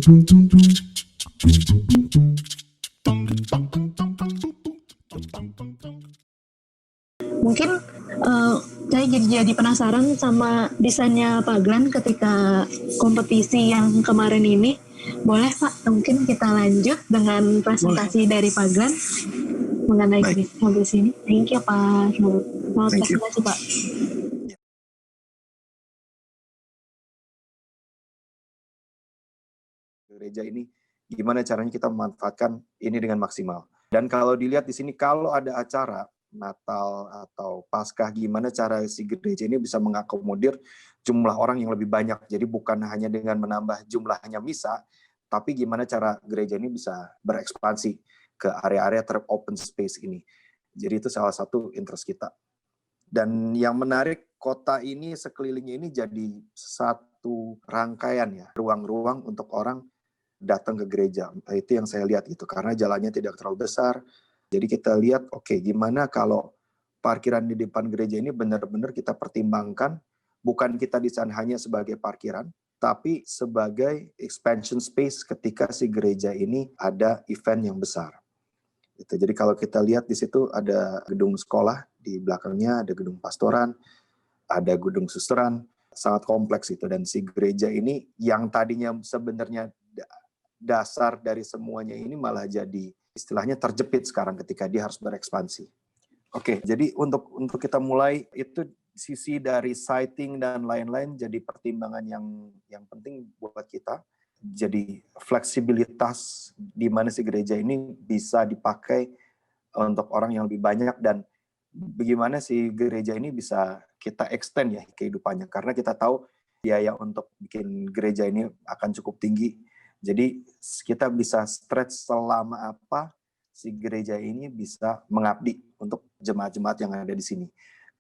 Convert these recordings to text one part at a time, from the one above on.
Mungkin saya jadi penasaran sama desainnya Pak Glenn ketika kompetisi yang kemarin ini. Boleh Pak, mungkin kita lanjut dengan presentasi dari Pak Glenn mengenai kompetisi ini. Thank you Pak. Selamat presentasi Pak. Gereja ini gimana caranya kita memanfaatkan ini dengan maksimal. Dan kalau dilihat di sini, kalau ada acara Natal atau Paskah, gimana cara si gereja ini bisa mengakomodir jumlah orang yang lebih banyak. Jadi bukan hanya dengan menambah jumlahnya misa, tapi gimana cara gereja ini bisa berekspansi ke area-area open space ini. Jadi itu salah satu interest kita. Dan yang menarik, kota ini sekelilingnya ini jadi satu rangkaian ya, ruang-ruang untuk orang datang ke gereja. Itu yang saya lihat itu, karena jalannya tidak terlalu besar. Jadi kita lihat, oke, gimana kalau parkiran di depan gereja ini benar-benar kita pertimbangkan, bukan kita desain hanya sebagai parkiran, tapi sebagai expansion space ketika si gereja ini ada event yang besar. Jadi kalau kita lihat di situ ada gedung sekolah, di belakangnya ada gedung pastoran, ada gedung susteran, sangat kompleks itu. Dan si gereja ini yang tadinya sebenarnya dasar dari semuanya ini malah jadi istilahnya terjepit sekarang ketika dia harus berekspansi. Oke, jadi untuk kita mulai itu sisi dari siting dan lain-lain jadi pertimbangan yang penting buat kita. Jadi fleksibilitas di mana si gereja ini bisa dipakai untuk orang yang lebih banyak dan bagaimana si gereja ini bisa kita extend ya kehidupannya, karena kita tahu biaya untuk bikin gereja ini akan cukup tinggi. Jadi kita bisa stretch selama apa si gereja ini bisa mengabdi untuk jemaat-jemaat yang ada di sini.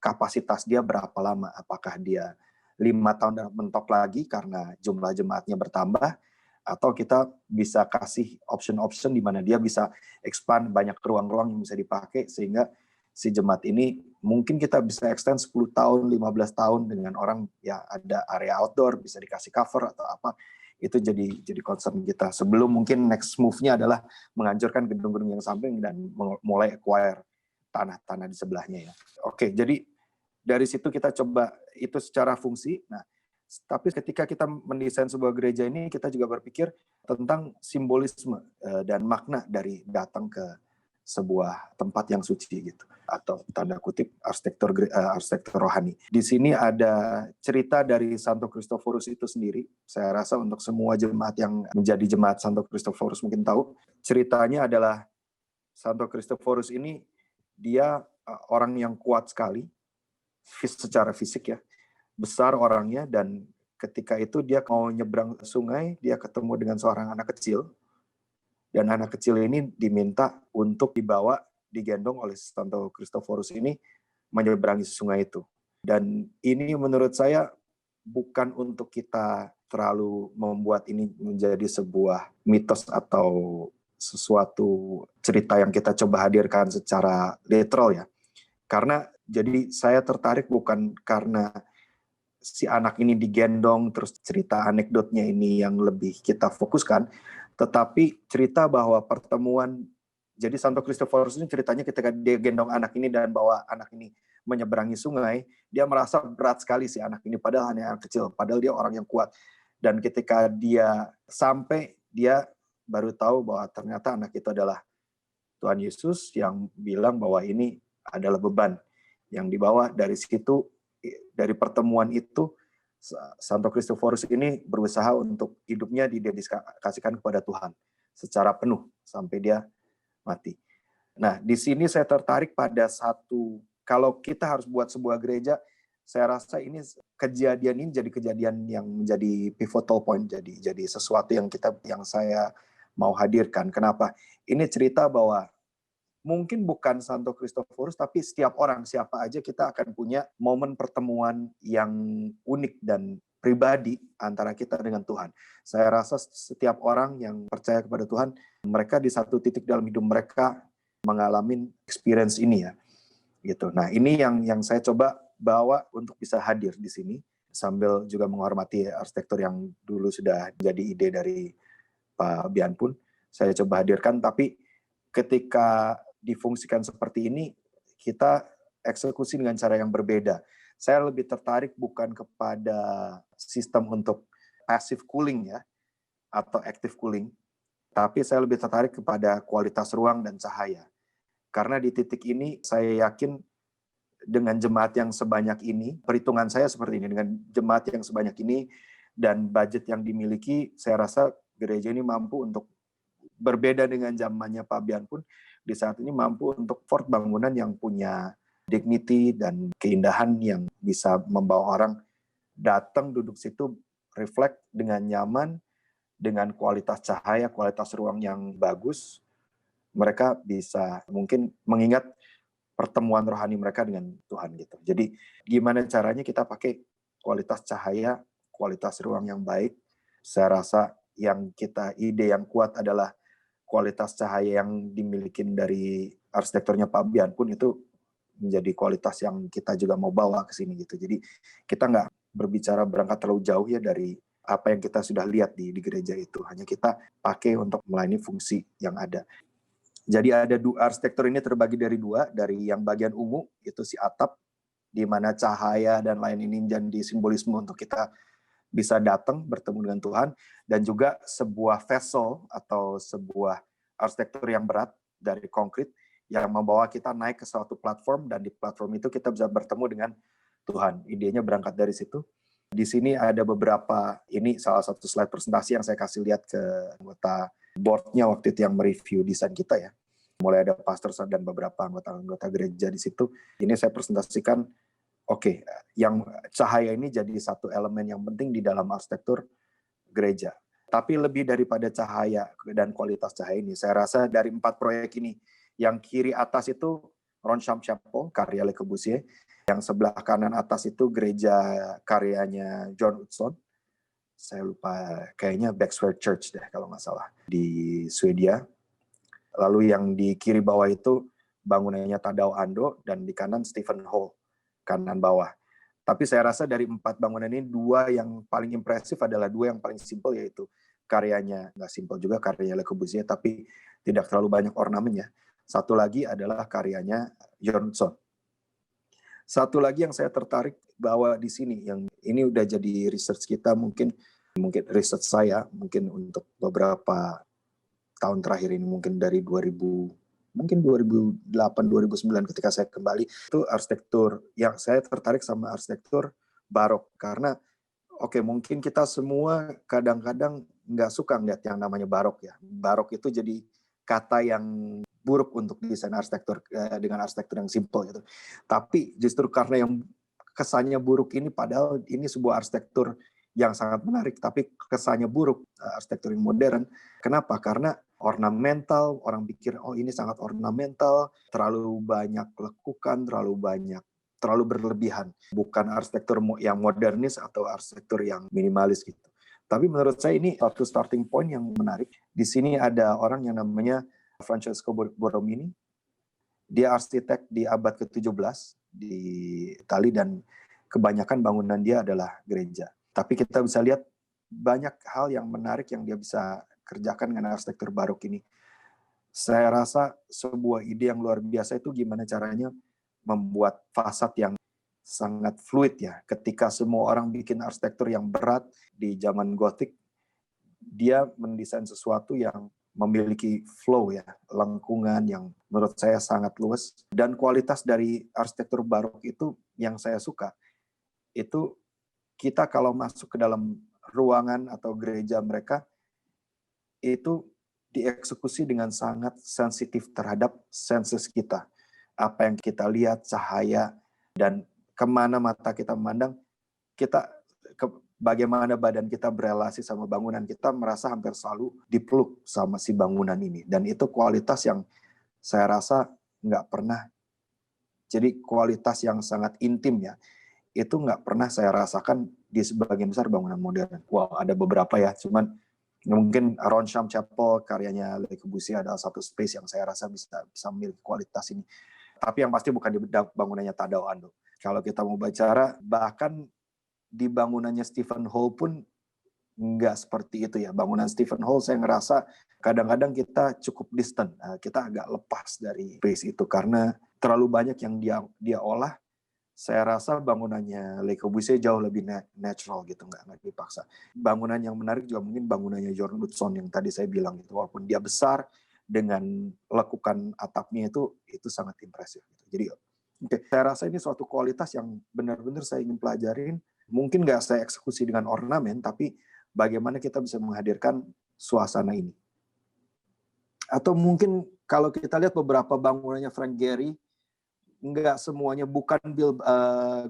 Kapasitas dia berapa lama? Apakah dia 5 tahun dan mentok lagi karena jumlah jemaatnya bertambah? Atau kita bisa kasih option-option di mana dia bisa expand banyak ruang-ruang yang bisa dipakai sehingga si jemaat ini mungkin kita bisa extend 10 tahun, 15 tahun dengan orang ya ada area outdoor, bisa dikasih cover atau apa. Itu jadi concern kita. Sebelum mungkin next move-nya adalah menghancurkan gedung-gedung yang samping dan mulai acquire tanah-tanah di sebelahnya ya. Oke, jadi dari situ kita coba itu secara fungsi. Nah, tapi ketika kita mendesain sebuah gereja ini, kita juga berpikir tentang simbolisme dan makna dari datang ke sebuah tempat yang suci gitu, atau tanda kutip arsitektur rohani. Di sini ada cerita dari Santo Kristoforus itu sendiri. Saya rasa untuk semua jemaat yang menjadi jemaat Santo Kristoforus mungkin tahu. Ceritanya adalah Santo Kristoforus ini dia orang yang kuat sekali secara fisik ya, besar orangnya, dan ketika itu dia mau nyebrang sungai, dia ketemu dengan seorang anak kecil. Dan anak kecil ini diminta untuk digendong oleh Santo Kristoforus ini menyeberangi sungai itu. Dan ini menurut saya bukan untuk kita terlalu membuat ini menjadi sebuah mitos atau sesuatu cerita yang kita coba hadirkan secara literal ya. Karena jadi saya tertarik bukan karena si anak ini digendong terus cerita anekdotnya ini yang lebih kita fokuskan, tetapi cerita bahwa pertemuan, jadi Santo Kristoforus ini ceritanya ketika dia gendong anak ini dan bawa anak ini menyeberangi sungai, dia merasa berat sekali si anak ini, padahal hanya anak kecil, padahal dia orang yang kuat. Dan ketika dia sampai, dia baru tahu bahwa ternyata anak itu adalah Tuhan Yesus yang bilang bahwa ini adalah beban yang dibawa. Dari situ, dari pertemuan itu, Santo Kristoforus ini berusaha untuk hidupnya didedikasikan kepada Tuhan secara penuh sampai dia mati. Nah, di sini saya tertarik pada satu, kalau kita harus buat sebuah gereja, saya rasa ini kejadian ini jadi kejadian yang menjadi pivotal point, jadi sesuatu yang saya mau hadirkan. Kenapa? Ini cerita bahwa mungkin bukan Santo Kristoforus, tapi setiap orang, siapa aja kita akan punya momen pertemuan yang unik dan pribadi antara kita dengan Tuhan. Saya rasa setiap orang yang percaya kepada Tuhan, mereka di satu titik dalam hidup mereka mengalami experience ini ya. Gitu. Nah, ini yang saya coba bawa untuk bisa hadir di sini, sambil juga menghormati arsitektur yang dulu sudah jadi ide dari Pak Bian pun saya coba hadirkan, tapi ketika difungsikan seperti ini, kita eksekusi dengan cara yang berbeda. Saya lebih tertarik bukan kepada sistem untuk passive cooling ya, atau active cooling, tapi saya lebih tertarik kepada kualitas ruang dan cahaya. Karena di titik ini saya yakin dengan jemaat yang sebanyak ini, perhitungan saya seperti ini, dengan jemaat yang sebanyak ini dan budget yang dimiliki, saya rasa gereja ini mampu untuk berbeda dengan zamannya Pak Bian pun, di saat ini mampu untuk fort bangunan yang punya dignity dan keindahan yang bisa membawa orang datang duduk situ reflect dengan nyaman, dengan kualitas cahaya, kualitas ruang yang bagus. Mereka bisa mungkin mengingat pertemuan rohani mereka dengan Tuhan gitu. Jadi gimana caranya kita pakai kualitas cahaya, kualitas ruang yang baik. Saya rasa yang kita ide yang kuat adalah kualitas cahaya yang dimiliki dari arsitekturnya Pak Bian pun itu menjadi kualitas yang kita juga mau bawa ke sini gitu. Jadi kita nggak berbicara berangkat terlalu jauh ya dari apa yang kita sudah lihat di gereja itu. Hanya kita pakai untuk melayani fungsi yang ada. Jadi ada arsitektur ini terbagi dari dua, dari yang bagian ungu itu si atap, di mana cahaya dan lain ini menjadi simbolisme untuk kita bisa datang bertemu dengan Tuhan, dan juga sebuah vessel atau sebuah arsitektur yang berat dari konkret yang membawa kita naik ke suatu platform, dan di platform itu kita bisa bertemu dengan Tuhan. Idenya berangkat dari situ. Di sini ada beberapa, ini salah satu slide presentasi yang saya kasih lihat ke anggota board-nya waktu itu yang mereview desain kita ya. Mulai ada pastor dan beberapa anggota gereja di situ. Ini saya presentasikan, oke, yang cahaya ini jadi satu elemen yang penting di dalam arsitektur gereja. Tapi lebih daripada cahaya dan kualitas cahaya ini, saya rasa dari 4 proyek ini, yang kiri atas itu Ronsham Chapel, karya Le Corbusier. Yang sebelah kanan atas itu gereja karyanya John Utzon. Saya lupa, kayaknya Bexford Church deh kalau nggak salah, di Swedia. Lalu yang di kiri bawah itu bangunannya Tadao Ando, dan di kanan Stephen Hall, kanan bawah. Tapi saya rasa dari 4 bangunan ini, 2 yang paling impresif adalah 2 yang paling simple, yaitu karyanya, nggak simple juga, karyanya Le Corbusier, tapi tidak terlalu banyak ornamennya. Satu lagi adalah karyanya Johnson. Satu lagi yang saya tertarik bahwa di sini, yang ini udah jadi research kita, mungkin research saya, mungkin untuk beberapa tahun terakhir ini, mungkin dari 2008-2009 ketika saya kembali, itu arsitektur yang saya tertarik sama arsitektur barok. Karena mungkin kita semua kadang-kadang nggak suka ngeliat yang namanya barok ya. Barok itu jadi kata yang buruk untuk desain arsitektur dengan arsitektur yang simple gitu. Tapi justru karena yang kesannya buruk ini, padahal ini sebuah arsitektur yang sangat menarik, tapi kesannya buruk, arsitektur yang modern. Kenapa? Karena ornamental, orang pikir, oh ini sangat ornamental, terlalu banyak lekukan, terlalu berlebihan. Bukan arsitektur yang modernis atau arsitektur yang minimalis gitu. Tapi menurut saya ini satu starting point yang menarik. Di sini ada orang yang namanya Francesco Borromini. Dia arsitek di abad ke-17 di Italia, dan kebanyakan bangunan dia adalah gereja. Tapi kita bisa lihat banyak hal yang menarik yang dia bisa kerjakan dengan arsitektur barok ini. Saya rasa sebuah ide yang luar biasa itu gimana caranya membuat fasad yang sangat fluid ya. Ketika semua orang bikin arsitektur yang berat di zaman Gothic, dia mendesain sesuatu yang memiliki flow ya, lengkungan yang menurut saya sangat luas. Dan kualitas dari arsitektur barok itu yang saya suka, itu kita kalau masuk ke dalam ruangan atau gereja mereka, itu dieksekusi dengan sangat sensitif terhadap senses kita. Apa yang kita lihat, cahaya, dan kemana mata kita memandang, bagaimana badan kita berelasi sama bangunan, kita merasa hampir selalu dipeluk sama si bangunan ini. Dan itu kualitas yang saya rasa nggak pernah, jadi kualitas yang sangat intim ya, itu nggak pernah saya rasakan di sebagian besar bangunan modern. Wow, ada beberapa ya, cuman mungkin Ronsham Chapel karyanya Le Corbusier adalah satu space yang saya rasa bisa memiliki kualitas ini. Tapi yang pasti bukan di bangunannya Tadao Ando. Kalau kita mau bicara, bahkan di bangunannya Stephen Hall pun nggak seperti itu ya. Bangunan Stephen Hall saya ngerasa kadang-kadang kita cukup distant, kita agak lepas dari space itu karena terlalu banyak yang dia olah. Saya rasa bangunannya Le Corbusier jauh lebih natural gitu, nggak dipaksa. Bangunan yang menarik juga mungkin bangunannya Jorn Utzon yang tadi saya bilang gitu, walaupun dia besar dengan lekukan atapnya itu sangat impresif. Gitu. Jadi saya rasa ini suatu kualitas yang benar-benar saya ingin pelajarin. Mungkin nggak saya eksekusi dengan ornamen, tapi bagaimana kita bisa menghadirkan suasana ini. Atau mungkin kalau kita lihat beberapa bangunannya Frank Gehry, nggak semuanya bukan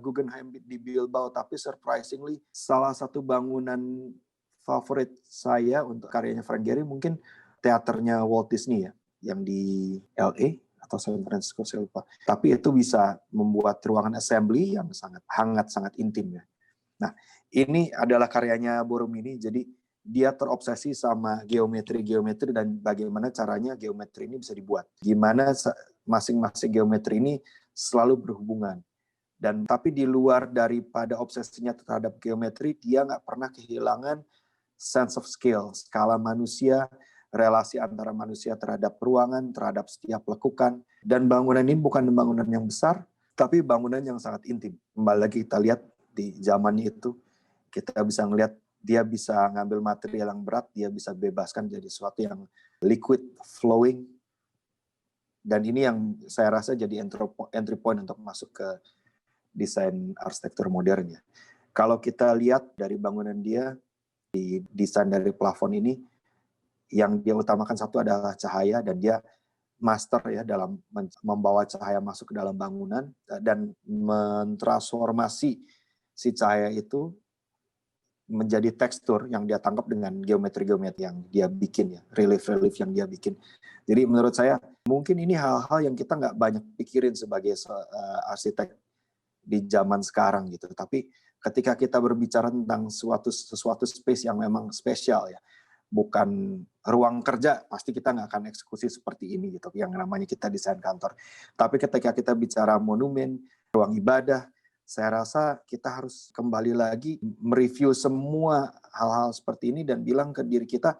Guggenheim di Bilbao, tapi surprisingly salah satu bangunan favorit saya untuk karyanya Frank Gehry mungkin teaternya Walt Disney ya, yang di LA atau San Francisco saya lupa. Tapi itu bisa membuat ruangan assembly yang sangat hangat, sangat intim ya. Nah, ini adalah karyanya Borromini, jadi dia terobsesi sama geometri dan bagaimana caranya geometri ini bisa dibuat. Gimana masing-masing geometri ini selalu berhubungan. Dan tapi di luar daripada obsesinya terhadap geometri, dia nggak pernah kehilangan sense of scale, skala manusia, relasi antara manusia terhadap ruangan, terhadap setiap lekukan. Dan bangunan ini bukan bangunan yang besar, tapi bangunan yang sangat intim. Kembali lagi kita lihat di zamannya itu, kita bisa ngelihat dia bisa ngambil material yang berat, dia bisa bebaskan jadi sesuatu yang liquid, flowing. Dan ini yang saya rasa jadi entry point untuk masuk ke desain arsitektur modern ya. Kalau kita lihat dari bangunan dia, di desain dari plafon ini, yang dia utamakan satu adalah cahaya, dan dia master ya dalam membawa cahaya masuk ke dalam bangunan dan mentransformasi si cahaya itu menjadi tekstur yang dia tangkap dengan geometri-geometri yang dia bikin ya, relief-relief yang dia bikin. Jadi menurut saya mungkin ini hal-hal yang kita nggak banyak pikirin sebagai arsitek di zaman sekarang gitu. Tapi ketika kita berbicara tentang sesuatu space yang memang spesial ya, bukan ruang kerja, pasti kita nggak akan eksekusi seperti ini gitu, yang namanya kita desain kantor. Tapi ketika kita bicara monumen, ruang ibadah, saya rasa kita harus kembali lagi mereview semua hal-hal seperti ini dan bilang ke diri kita,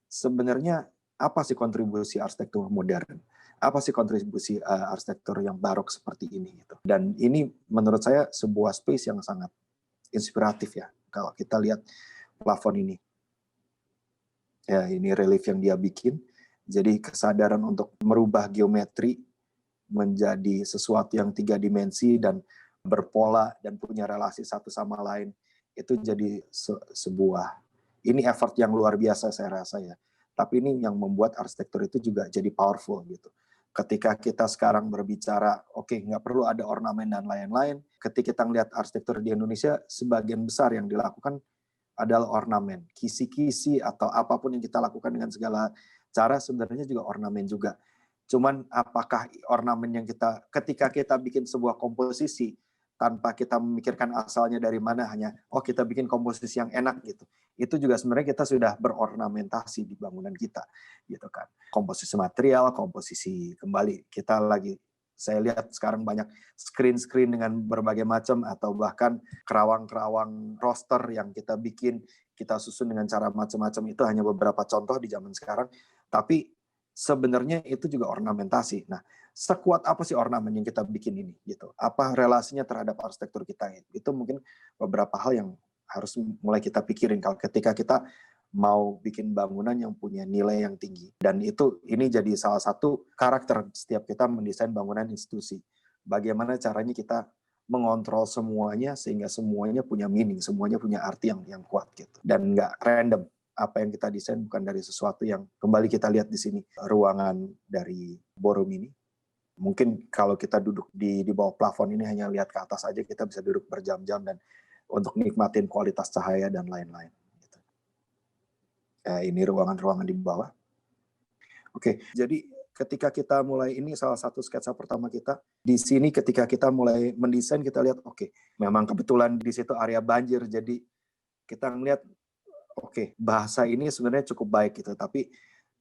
sebenarnya apa sih kontribusi arsitektur modern? Apa sih kontribusi arsitektur yang barok seperti ini gitu. Dan ini menurut saya sebuah space yang sangat inspiratif ya kalau kita lihat plafon ini. Ya, ini relief yang dia bikin. Jadi kesadaran untuk merubah geometri menjadi sesuatu yang 3 dimensi dan berpola dan punya relasi satu sama lain, itu jadi sebuah, ini effort yang luar biasa saya rasa ya. Tapi ini yang membuat arsitektur itu juga jadi powerful gitu. Ketika kita sekarang berbicara, oke, nggak perlu ada ornamen dan lain-lain. Ketika kita melihat arsitektur di Indonesia, sebagian besar yang dilakukan adalah ornamen, kisi-kisi atau apapun yang kita lakukan dengan segala cara sebenarnya juga ornamen juga. Cuman apakah ornamen yang ketika kita bikin sebuah komposisi tanpa kita memikirkan asalnya dari mana, hanya kita bikin komposisi yang enak gitu. Itu juga sebenarnya kita sudah berornamentasi di bangunan kita gitu kan. Komposisi material, komposisi kembali saya lihat sekarang banyak screen dengan berbagai macam atau bahkan kerawang-kerawang roster yang kita bikin, kita susun dengan cara macam-macam. Itu hanya beberapa contoh di zaman sekarang, tapi sebenarnya itu juga ornamentasi. Nah, sekuat apa sih ornamen yang kita bikin ini gitu? Apa relasinya terhadap arsitektur kita? Itu mungkin beberapa hal yang harus mulai kita pikirin kalau ketika kita mau bikin bangunan yang punya nilai yang tinggi. Dan ini jadi salah satu karakter setiap kita mendesain bangunan institusi. Bagaimana caranya kita mengontrol semuanya sehingga semuanya punya meaning, semuanya punya arti yang kuat gitu. Dan nggak random. Apa yang kita desain bukan dari sesuatu yang kembali kita lihat di sini, ruangan dari Borromini. Mungkin kalau kita duduk di bawah plafon ini hanya lihat ke atas aja, kita bisa duduk berjam-jam dan untuk nikmatin kualitas cahaya dan lain-lain. Gitu. Ini ruangan-ruangan di bawah. Oke, jadi ketika kita mulai, ini salah satu sketsa pertama kita. Di sini ketika kita mulai mendesain, kita lihat memang kebetulan di situ area banjir, jadi kita ngelihat bahasa ini sebenarnya cukup baik gitu, tapi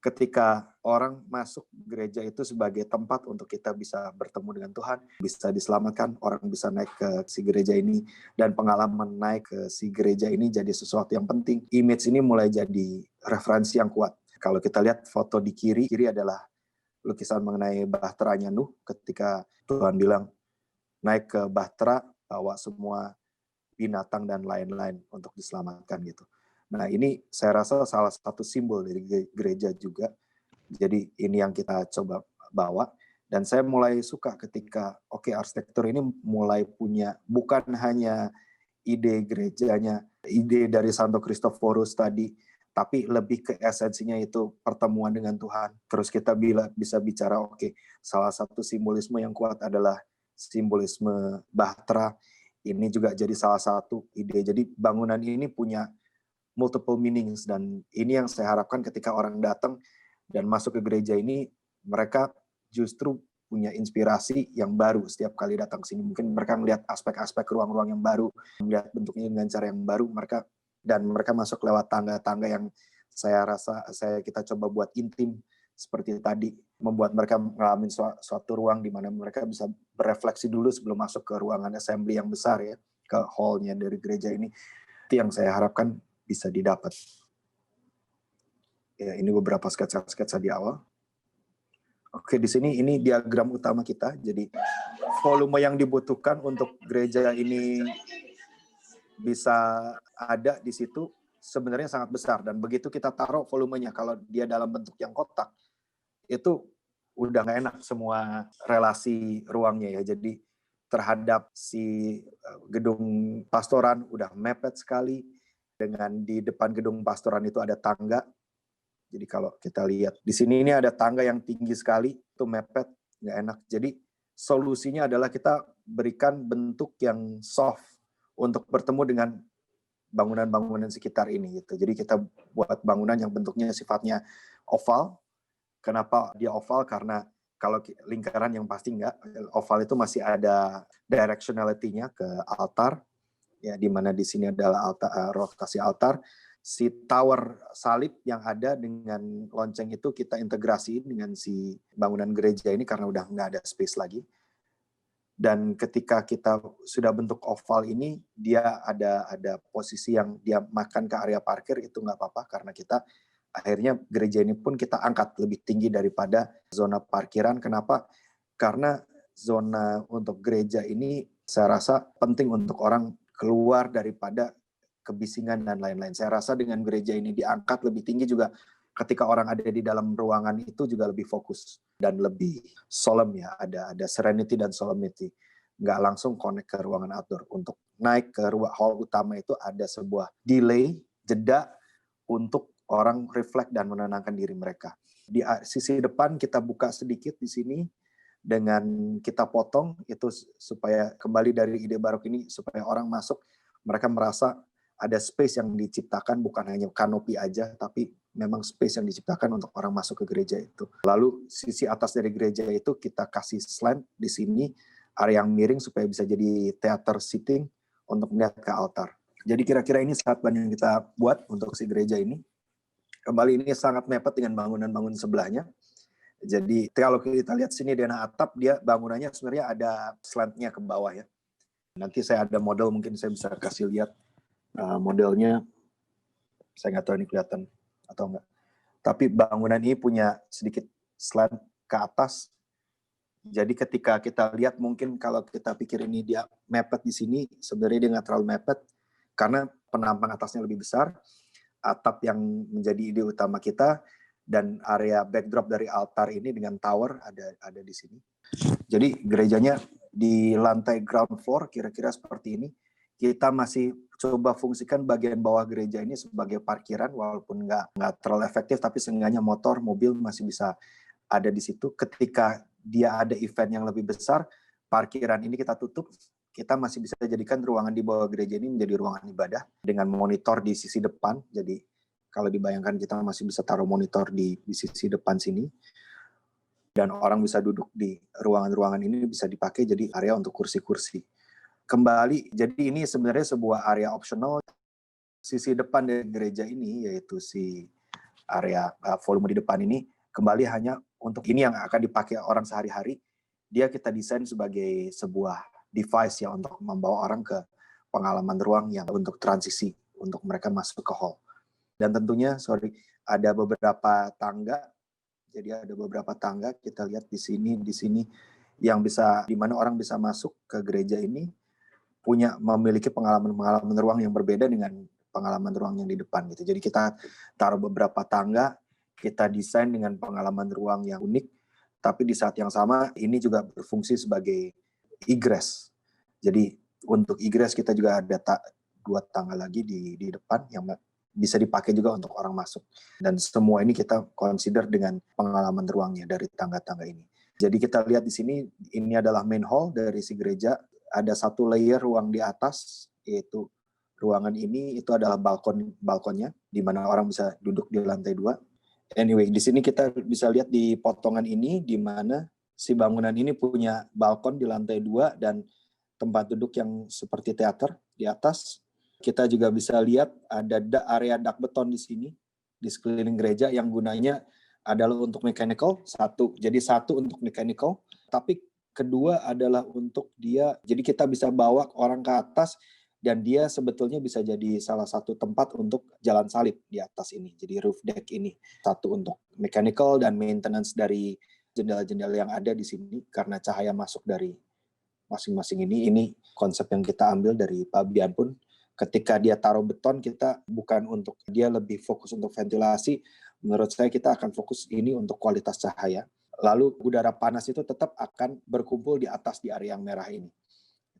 ketika orang masuk gereja itu sebagai tempat untuk kita bisa bertemu dengan Tuhan, bisa diselamatkan, orang bisa naik ke si gereja ini, dan pengalaman naik ke si gereja ini jadi sesuatu yang penting. Image ini mulai jadi referensi yang kuat. Kalau kita lihat foto di kiri adalah lukisan mengenai bahteranya Nuh ketika Tuhan bilang, naik ke bahtera, bawa semua binatang dan lain-lain untuk diselamatkan gitu. Nah, ini saya rasa salah satu simbol dari gereja juga. Jadi ini yang kita coba bawa. Dan saya mulai suka ketika, arsitektur ini mulai punya, bukan hanya ide gerejanya, ide dari Santo Kristoforus tadi, tapi lebih ke esensinya itu pertemuan dengan Tuhan. Terus kita bisa bicara, salah satu simbolisme yang kuat adalah simbolisme bahtera. Ini juga jadi salah satu ide. Jadi bangunan ini punya multiple meanings, dan ini yang saya harapkan ketika orang datang dan masuk ke gereja ini, mereka justru punya inspirasi yang baru setiap kali datang ke sini. Mungkin mereka melihat aspek-aspek ruang-ruang yang baru, melihat bentuknya dengan cara yang baru, mereka masuk lewat tangga-tangga yang saya rasa kita coba buat intim seperti tadi, membuat mereka mengalami suatu ruang di mana mereka bisa berefleksi dulu sebelum masuk ke ruangan assembly yang besar ya, ke hall-nya dari gereja ini. Itu yang saya harapkan bisa didapat. Ya, ini beberapa sketsa-sketsa di awal. Di sini ini diagram utama kita. Jadi volume yang dibutuhkan untuk gereja ini bisa ada di situ sebenarnya sangat besar, dan begitu kita taruh volumenya, kalau dia dalam bentuk yang kotak, itu udah nggak enak semua relasi ruangnya ya. Jadi terhadap si gedung pastoran udah mepet sekali, dengan di depan gedung pastoran itu ada tangga. Jadi kalau kita lihat di sini ini ada tangga yang tinggi sekali, itu mepet, nggak enak. Jadi solusinya adalah kita berikan bentuk yang soft untuk bertemu dengan bangunan-bangunan sekitar ini gitu. Jadi kita buat bangunan yang bentuknya sifatnya oval. Kenapa dia oval? Karena kalau lingkaran yang pasti enggak, oval itu masih ada directionality-nya ke altar, ya, di mana di sini adalah rotasi altar. Si tower salib yang ada dengan lonceng itu kita integrasiin dengan si bangunan gereja ini karena udah nggak ada space lagi. Dan ketika kita sudah bentuk oval ini, dia ada posisi yang dia makan ke area parkir, itu nggak apa-apa karena kita akhirnya gereja ini pun kita angkat lebih tinggi daripada zona parkiran. Kenapa? Karena zona untuk gereja ini saya rasa penting untuk orang keluar daripada kebisingan dan lain-lain. Saya rasa dengan gereja ini diangkat lebih tinggi juga, ketika orang ada di dalam ruangan itu juga lebih fokus dan lebih solemn ya, ada serenity dan solemnity. Nggak langsung connect ke ruangan outdoor. Untuk naik ke hall utama itu ada sebuah delay, jeda untuk orang reflect dan menenangkan diri mereka. Di sisi depan kita buka sedikit di sini dengan kita potong itu supaya kembali dari ide barok ini, supaya orang masuk mereka merasa ada space yang diciptakan, bukan hanya kanopi aja, tapi memang space yang diciptakan untuk orang masuk ke gereja itu. Lalu sisi atas dari gereja itu kita kasih slant di sini, area yang miring supaya bisa jadi theater seating untuk melihat ke altar. Jadi kira-kira ini satban yang kita buat untuk si gereja ini. Kembali ini sangat mepet dengan bangunan-bangunan sebelahnya. Jadi kalau kita lihat sini denah atap, dia bangunannya sebenarnya ada slantnya ke bawah ya. Nanti saya ada model, mungkin saya bisa kasih lihat modelnya. Saya nggak tahu ini kelihatan atau enggak. Tapi bangunan ini punya sedikit slant ke atas. Jadi ketika kita lihat, mungkin kalau kita pikir ini dia mepet di sini, sebenarnya dia nggak terlalu mepet karena penampang atasnya lebih besar. Atap yang menjadi ide utama kita, dan area backdrop dari altar ini dengan tower ada di sini. Jadi gerejanya di lantai ground floor kira-kira seperti ini. Kita masih coba fungsikan bagian bawah gereja ini sebagai parkiran, walaupun nggak terlalu efektif, tapi seenggaknya motor, mobil masih bisa ada di situ. Ketika dia ada event yang lebih besar, parkiran ini kita tutup, kita masih bisa jadikan ruangan di bawah gereja ini menjadi ruangan ibadah dengan monitor di sisi depan. Jadi kalau dibayangkan kita masih bisa taruh monitor di sisi depan sini, dan orang bisa duduk di ruangan-ruangan ini, bisa dipakai jadi area untuk kursi-kursi. Kembali, jadi ini sebenarnya sebuah area optional. Sisi depan dari gereja ini yaitu si area volume di depan ini kembali hanya untuk ini yang akan dipakai orang sehari-hari. Dia kita desain sebagai sebuah device ya untuk membawa orang ke pengalaman ruang yang untuk transisi untuk mereka masuk ke hall. Dan tentunya ada beberapa tangga. Jadi ada beberapa tangga kita lihat di sini yang bisa di mana orang bisa masuk ke gereja ini memiliki pengalaman ruang yang berbeda dengan pengalaman ruang yang di depan gitu. Jadi kita taruh beberapa tangga, kita desain dengan pengalaman ruang yang unik, tapi di saat yang sama ini juga berfungsi sebagai egress. Jadi untuk egress kita juga ada 2 tangga lagi di depan yang bisa dipakai juga untuk orang masuk. Dan semua ini kita consider dengan pengalaman ruangnya dari tangga-tangga ini. Jadi kita lihat di sini, ini adalah main hall dari si gereja. Ada 1 layer ruang di atas, yaitu ruangan ini itu adalah balkonnya, di mana orang bisa duduk di lantai 2. Anyway, di sini kita bisa lihat di potongan ini, di mana si bangunan ini punya balkon di lantai 2 dan tempat duduk yang seperti teater di atas. Kita juga bisa lihat ada area dak beton di sini, di sekeliling gereja yang gunanya adalah untuk mechanical, jadi satu untuk mechanical, tapi kedua adalah untuk jadi kita bisa bawa orang ke atas dan dia sebetulnya bisa jadi salah satu tempat untuk jalan salib di atas ini, jadi roof deck ini. Satu untuk mechanical dan maintenance dari jendela-jendela yang ada di sini karena cahaya masuk dari masing-masing ini konsep yang kita ambil dari Pak Bian pun. Ketika dia taruh beton, kita bukan untuk dia lebih fokus untuk ventilasi. Menurut saya kita akan fokus ini untuk kualitas cahaya. Lalu udara panas itu tetap akan berkumpul di atas di area yang merah ini.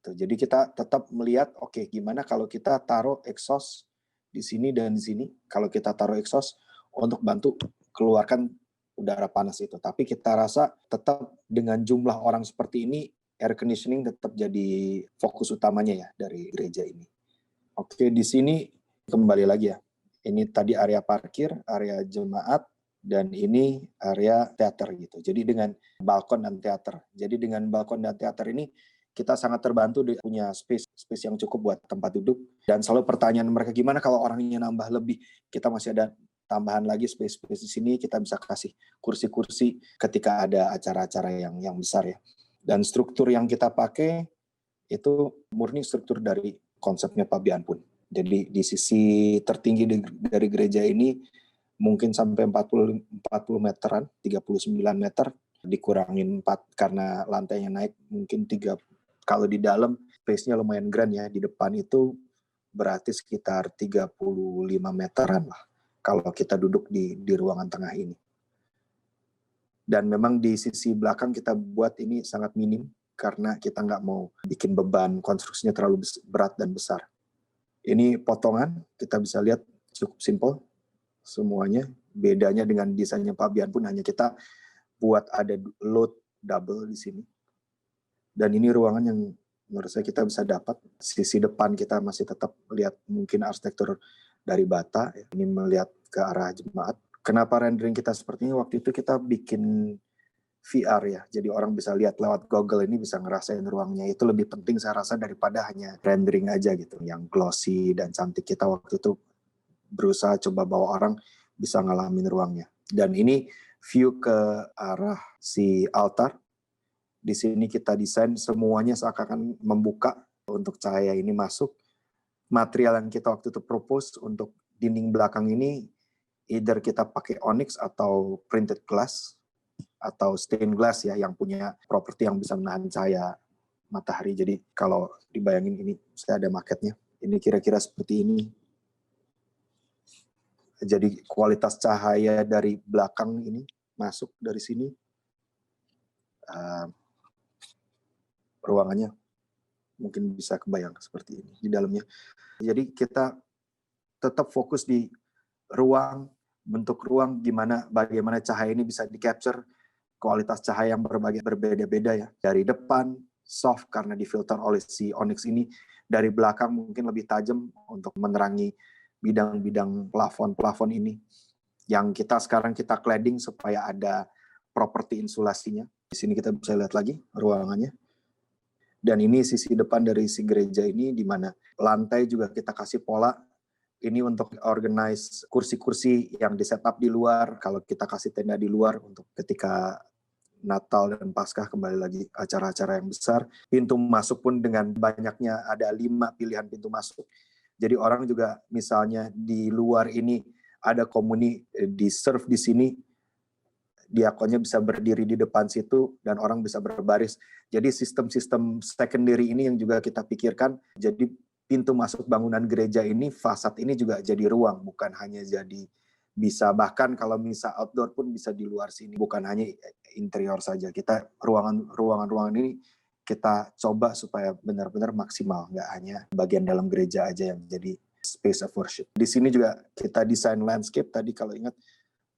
Jadi kita tetap melihat, oke, gimana kalau kita taruh exhaust di sini dan di sini. Kalau kita taruh exhaust untuk bantu keluarkan udara panas itu. Tapi kita rasa tetap dengan jumlah orang seperti ini, air conditioning tetap jadi fokus utamanya ya dari gereja ini. Oke, di sini kembali lagi ya. Ini tadi area parkir, area jemaat, dan ini area teater gitu. Jadi dengan balkon dan teater. Jadi dengan balkon dan teater ini kita sangat terbantu punya space yang cukup buat tempat duduk. Dan selalu pertanyaan mereka, gimana kalau orangnya nambah lebih? Kita masih ada tambahan lagi space di sini, kita bisa kasih kursi-kursi ketika ada acara-acara yang besar ya. Dan struktur yang kita pakai itu murni struktur dari konsepnya Pak Bian pun. Jadi di sisi tertinggi dari gereja ini mungkin sampai 40 meteran, 39 meter, dikurangin 4 karena lantainya naik mungkin 3. Kalau di dalam space-nya lumayan grand ya, di depan itu berarti sekitar 35 meteran lah kalau kita duduk di ruangan tengah ini. Dan memang di sisi belakang kita buat ini sangat minim karena kita nggak mau bikin beban konstruksinya terlalu berat dan besar. Ini potongan, kita bisa lihat cukup simple semuanya. Bedanya dengan desainnya Pak Bian pun hanya kita buat ada load double di sini. Dan ini ruangan yang menurut saya kita bisa dapat. Sisi depan kita masih tetap melihat mungkin arsitektur dari bata. Ini melihat ke arah jemaat. Kenapa rendering kita seperti ini? Waktu itu kita bikin VR ya, jadi orang bisa lihat lewat Google ini, bisa ngerasain ruangnya. Itu lebih penting saya rasa daripada hanya rendering aja gitu, yang glossy dan cantik. Kita waktu itu berusaha coba bawa orang bisa ngalamin ruangnya. Dan ini view ke arah si altar. Di sini kita desain semuanya seakan-akan membuka untuk cahaya ini masuk. Material yang kita waktu itu propose untuk dinding belakang ini, either kita pakai onyx atau printed glass, atau stained glass ya, yang punya properti yang bisa menahan cahaya matahari. Jadi kalau dibayangin ini, saya ada maketnya. Ini kira-kira seperti ini. Jadi kualitas cahaya dari belakang ini masuk dari sini. Ruangannya mungkin bisa kebayang seperti ini di dalamnya. Jadi kita tetap fokus di ruang, bentuk ruang, bagaimana cahaya ini bisa di-capture, kualitas cahaya yang berbeda-beda ya. Dari depan, soft karena difilter oleh si onyx ini. Dari belakang mungkin lebih tajam untuk menerangi bidang-bidang plafon ini. Yang sekarang kita cladding supaya ada properti insulasinya. Di sini kita bisa lihat lagi ruangannya. Dan ini sisi depan dari si gereja ini, di mana lantai juga kita kasih pola ini untuk organize kursi-kursi yang di setup di luar. Kalau kita kasih tenda di luar untuk ketika Natal dan Paskah kembali lagi acara-acara yang besar. Pintu masuk pun dengan banyaknya ada 5 pilihan pintu masuk. Jadi orang juga misalnya di luar ini ada komuni di serve di sini, diakonnya bisa berdiri di depan situ dan orang bisa berbaris. Jadi sistem-sistem secondary ini yang juga kita pikirkan. Jadi pintu masuk bangunan gereja ini, fasad ini juga jadi ruang, bukan hanya jadi bisa, bahkan kalau misal outdoor pun bisa di luar sini, bukan hanya interior saja. Kita ruangan-ruangan ini kita coba supaya benar-benar maksimal, nggak hanya bagian dalam gereja aja yang jadi space of worship. Di sini juga kita desain landscape, tadi kalau ingat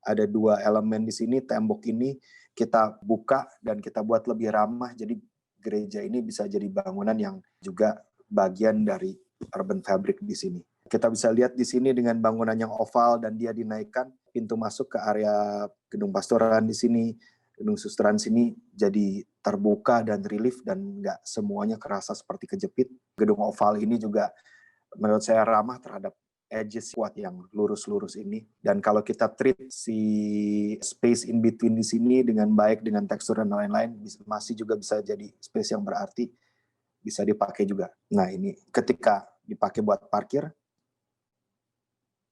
ada 2 elemen di sini, tembok ini kita buka dan kita buat lebih ramah, jadi gereja ini bisa jadi bangunan yang juga bagian dari urban fabric di sini. Kita bisa lihat di sini dengan bangunan yang oval dan dia dinaikkan, pintu masuk ke area gedung pastoran di sini, gedung susteran sini jadi terbuka dan relief dan nggak semuanya kerasa seperti kejepit. Gedung oval ini juga menurut saya ramah terhadap edges kuat yang lurus-lurus ini. Dan kalau kita treat si space in between di sini dengan baik, dengan tekstur dan lain-lain, masih juga bisa jadi space yang berarti, bisa dipakai juga. Nah ini ketika dipakai buat parkir,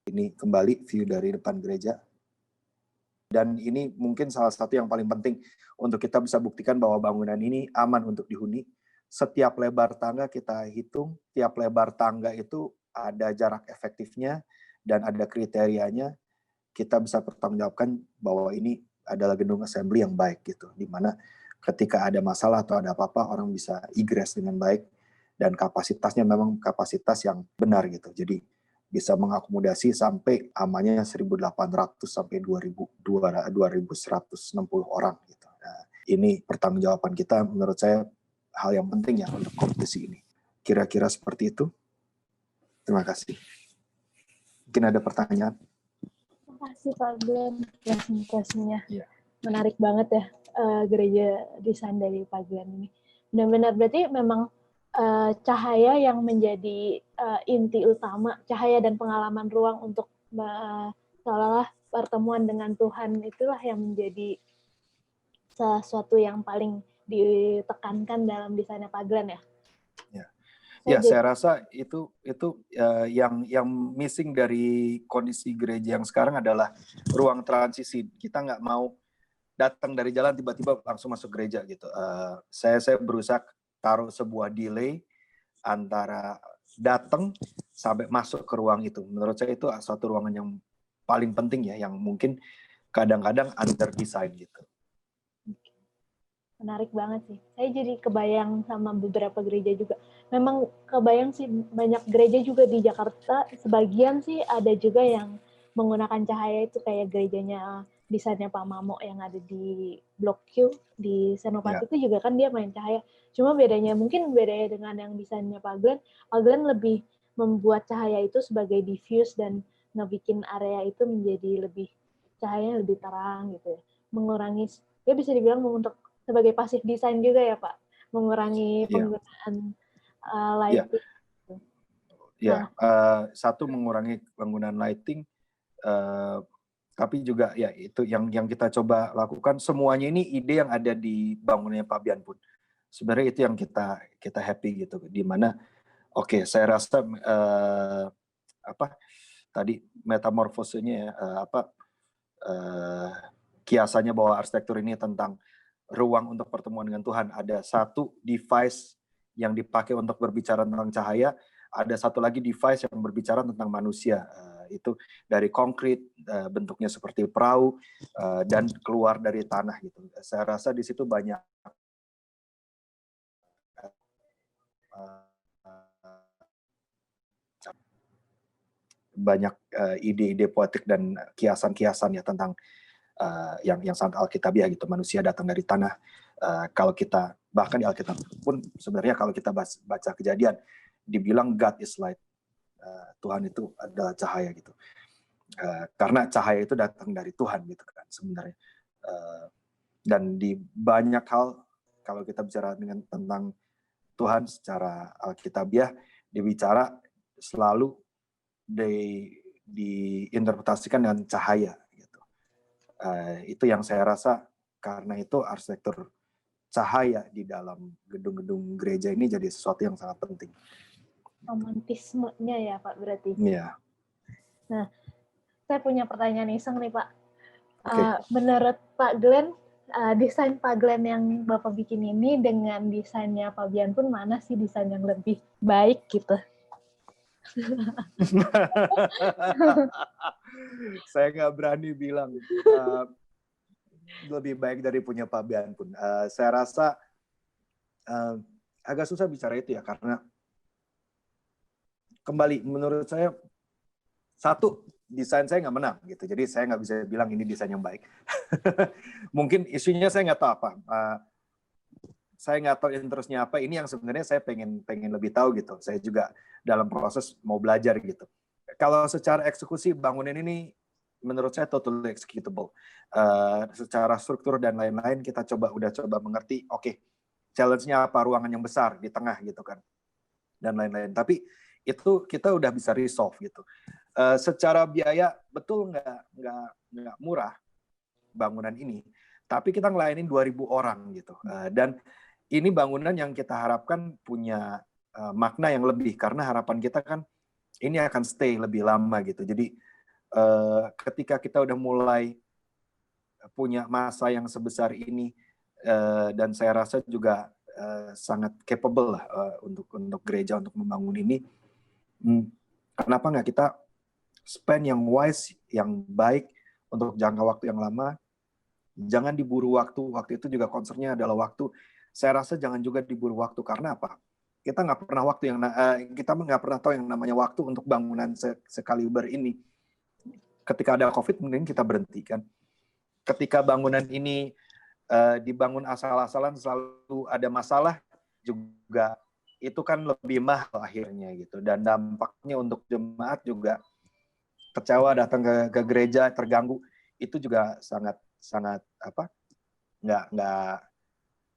ini kembali view dari depan gereja. Dan ini mungkin salah satu yang paling penting untuk kita bisa buktikan bahwa bangunan ini aman untuk dihuni. Setiap lebar tangga kita hitung, tiap lebar tangga itu ada jarak efektifnya dan ada kriterianya. Kita bisa pertanggungjawabkan bahwa ini adalah gedung assembly yang baik gitu, di mana ketika ada masalah atau ada apa-apa orang bisa egress dengan baik dan kapasitasnya memang kapasitas yang benar gitu. Jadi bisa mengakomodasi sampai amannya 1.800 sampai 2.160 orang gitu. Nah, ini pertanggungjawaban kita menurut saya hal yang penting ya untuk kompetisi ini. Kira-kira seperti itu. Terima kasih. Mungkin ada pertanyaan? Terima kasih Pak Glenn presentasinya. Ya. Menarik banget ya gereja desain dari Pak Glenn ini. Benar-benar berarti memang cahaya yang menjadi inti utama, cahaya dan pengalaman ruang untuk seolah-olah pertemuan dengan Tuhan itulah yang menjadi sesuatu yang paling ditekankan dalam desainnya Pak Glenn ya. Ya, saya rasa itu yang missing dari kondisi gereja yang sekarang adalah ruang transisi. Kita nggak mau datang dari jalan tiba-tiba langsung masuk gereja gitu. Saya berusaha taruh sebuah delay antara datang sampai masuk ke ruang itu. Menurut saya itu suatu ruangan yang paling penting ya, yang mungkin kadang-kadang under design gitu. Menarik banget sih. Saya jadi kebayang sama beberapa gereja juga. Memang kebayang sih banyak gereja juga di Jakarta. Sebagian sih ada juga yang menggunakan cahaya itu kayak gerejanya desainnya Pak Mamo yang ada di Blok Q di Senopati itu juga kan dia main cahaya. Cuma bedanya dengan yang desainnya Pak Glenn lebih membuat cahaya itu sebagai diffuse dan ngebikin area itu menjadi lebih cahayanya lebih terang gitu ya. Mengurangi, ya bisa dibilang untuk sebagai pasif design juga ya Pak, mengurangi penggunaan lighting. Ya, satu mengurangi penggunaan lighting, tapi juga ya itu yang kita coba lakukan. Semuanya ini ide yang ada di bangunannya Pak Bian pun. Sebenarnya itu yang kita happy gitu, di mana saya rasa tadi metamorfosenya ya, kiasannya bahwa arsitektur ini tentang ruang untuk pertemuan dengan Tuhan. Ada satu device yang dipakai untuk berbicara tentang cahaya, ada satu lagi device yang berbicara tentang manusia. Itu dari konkret, bentuknya seperti perahu, dan keluar dari tanah gitu. Saya rasa di situ banyak ide-ide poetik dan kiasan-kiasan ya tentang yang sangat alkitabiah gitu, manusia datang dari tanah. Kalau kita bahkan di Alkitab pun sebenarnya kalau kita baca Kejadian dibilang God is light, Tuhan itu adalah cahaya gitu, karena cahaya itu datang dari Tuhan gitu kan sebenarnya. Dan di banyak hal kalau kita bicara tentang Tuhan secara alkitabiah, dibicara selalu diinterpretasikan dengan cahaya gitu. Itu yang saya rasa, karena itu arsitektur cahaya di dalam gedung-gedung gereja ini jadi sesuatu yang sangat penting. Romantismenya ya Pak berarti. Iya. Nah, saya punya pertanyaan iseng nih Pak. Oke. Menurut Pak Glenn, desain Pak Glenn yang Bapak bikin ini dengan desainnya Pak Bianpun, mana sih desain yang lebih baik gitu? Saya nggak berani bilang lebih baik dari punya Pak Bianpun. Saya rasa agak susah bicara itu ya, karena kembali menurut saya, satu, desain saya nggak menang gitu, jadi saya nggak bisa bilang ini desain yang baik. Mungkin isunya saya nggak tahu apa, saya nggak tahu interestnya apa. Ini yang sebenarnya saya pengen lebih tahu gitu. Saya juga dalam proses mau belajar gitu. Kalau secara eksekusi bangunan ini menurut saya totally executable. Secara struktur dan lain-lain kita udah coba mengerti. Oke, challenge-nya apa, ruangan yang besar di tengah gitu kan, dan lain-lain. Tapi itu kita udah bisa resolve gitu. Secara biaya betul nggak murah bangunan ini, tapi kita ngelayanin 2.000 orang gitu. Dan ini bangunan yang kita harapkan punya makna yang lebih, karena harapan kita kan ini akan stay lebih lama gitu. Jadi ketika kita udah mulai punya masa yang sebesar ini, dan saya rasa juga sangat capable lah untuk gereja untuk membangun ini, kenapa nggak kita spend yang wise, yang baik untuk jangka waktu yang lama. Jangan diburu waktu. Waktu itu juga concernnya adalah waktu. Saya rasa jangan juga diburu waktu, karena apa? Kita nggak pernah tahu yang namanya waktu untuk bangunan sekaliber ini. Ketika ada COVID mungkin kita berhentikan. Ketika bangunan ini dibangun asal-asalan, selalu ada masalah juga, itu kan lebih mahal akhirnya gitu. Dan dampaknya untuk jemaat juga kecewa, datang ke gereja terganggu, itu juga sangat nggak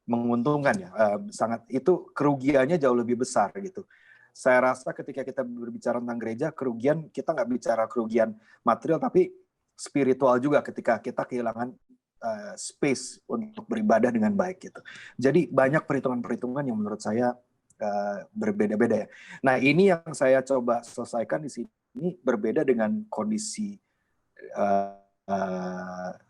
menguntungkan ya. Sangat, itu kerugiannya jauh lebih besar gitu. Saya rasa ketika kita berbicara tentang gereja, kerugian kita nggak bicara kerugian material, tapi spiritual juga ketika kita kehilangan space untuk beribadah dengan baik gitu. Jadi banyak perhitungan-perhitungan yang menurut saya berbeda-beda ya. Nah, ini yang saya coba selesaikan di sini. Ini berbeda dengan kondisi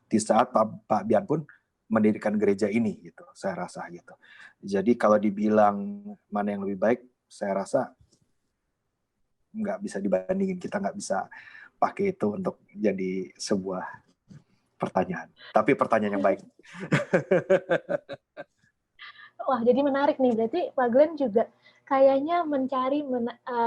di saat Pak Bianpun mendirikan gereja ini gitu, saya rasa gitu. Jadi kalau dibilang mana yang lebih baik, saya rasa nggak bisa dibandingin. Kita nggak bisa pakai itu untuk jadi sebuah pertanyaan. Tapi pertanyaan yang baik. Wah, jadi menarik nih. Berarti Pak Glenn juga kayaknya mencari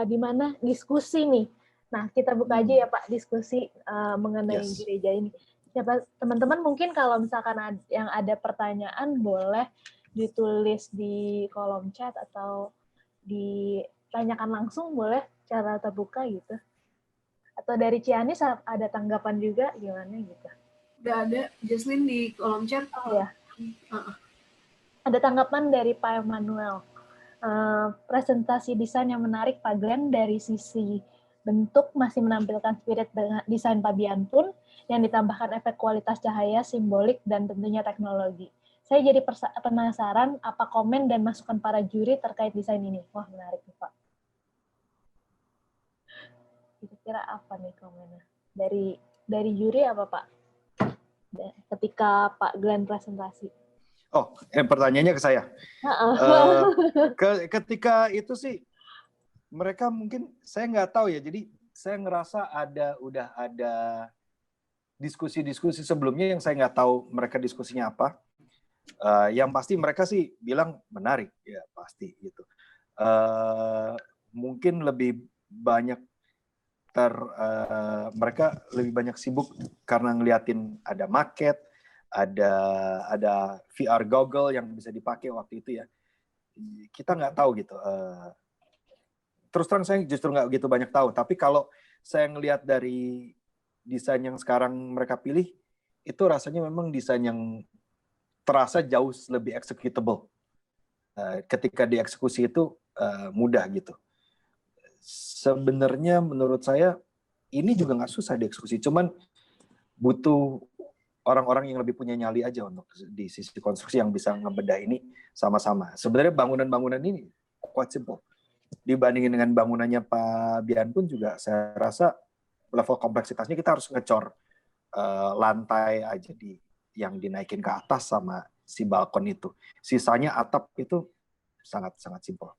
di mana diskusi nih. Nah, kita buka aja ya Pak diskusi mengenai gereja ini. Siapa teman-teman mungkin kalau misalkan yang ada pertanyaan boleh ditulis di kolom chat atau ditanyakan langsung, boleh cara terbuka gitu. Atau dari Cianis ada tanggapan juga gimana gitu. Udah ada Jocelyn di kolom chat. Oh ya. Ada tanggapan dari Pak Emmanuel. Presentasi desain yang menarik Pak Glenn, dari sisi bentuk masih menampilkan spirit dengan desain Pak Bianpun yang ditambahkan efek kualitas cahaya, simbolik, dan tentunya teknologi. Saya jadi penasaran apa komen dan masukan para juri terkait desain ini. Wah, menarik nih Pak. Kira-kira apa nih komennya? Dari juri apa Pak? Ketika Pak Glenn presentasi. Oh, pertanyaannya ke saya. Ketika itu sih, mereka mungkin, saya nggak tahu ya. Jadi saya ngerasa udah ada diskusi-diskusi sebelumnya yang saya nggak tahu mereka diskusinya apa. Yang pasti mereka sih bilang menarik, ya pasti gitu. Mungkin lebih banyak mereka lebih banyak sibuk karena ngeliatin ada market, ada VR goggle yang bisa dipakai waktu itu ya. Kita nggak tahu gitu. Terus terang saya justru nggak gitu banyak tahu. Tapi kalau saya ngelihat dari desain yang sekarang mereka pilih, itu rasanya memang desain yang terasa jauh lebih executable. Ketika dieksekusi itu mudah gitu. sebenarnya menurut saya ini juga nggak susah dieksekusi, cuman butuh orang-orang yang lebih punya nyali aja untuk di sisi konstruksi yang bisa ngebedah ini sama-sama. Sebenarnya bangunan-bangunan ini quite simple. Dibandingin dengan bangunannya Pak Bian pun juga saya rasa level kompleksitasnya kita harus ngecor lantai aja yang dinaikin ke atas sama si balkon itu. Sisanya atap itu sangat-sangat simple.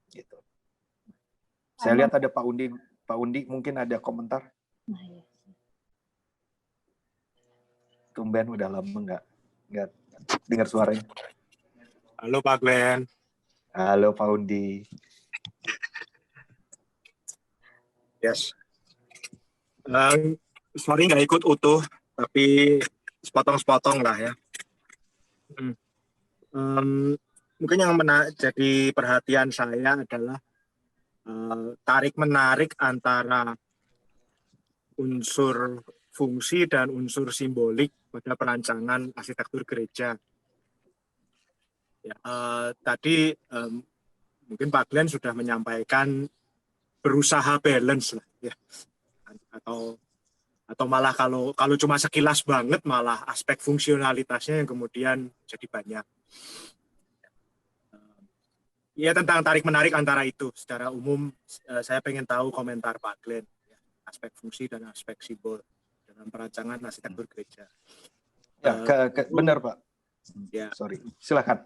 Gitu. Saya lihat ada Pak Undi. Pak Undi mungkin ada komentar. Tumben udah lama nggak dengar suaranya. Halo Pak Glenn. Halo Pak Undi. Yes. Sorry nggak ikut utuh, tapi sepotong-sepotong lah ya. Mungkin yang jadi perhatian saya adalah tarik-menarik antara unsur fungsi dan unsur simbolik pada perancangan arsitektur gereja. Ya, tadi mungkin Pak Glenn sudah menyampaikan berusaha balance lah ya, atau malah kalau cuma sekilas banget malah aspek fungsionalitasnya yang kemudian jadi banyak. Ya tentang tarik menarik antara itu secara umum saya pengen tahu komentar Pak Glenn ya, aspek fungsi dan aspek simbol dalam perancangan arsitektur gereja. Ya benar Pak. Ya. Sorry, silakan.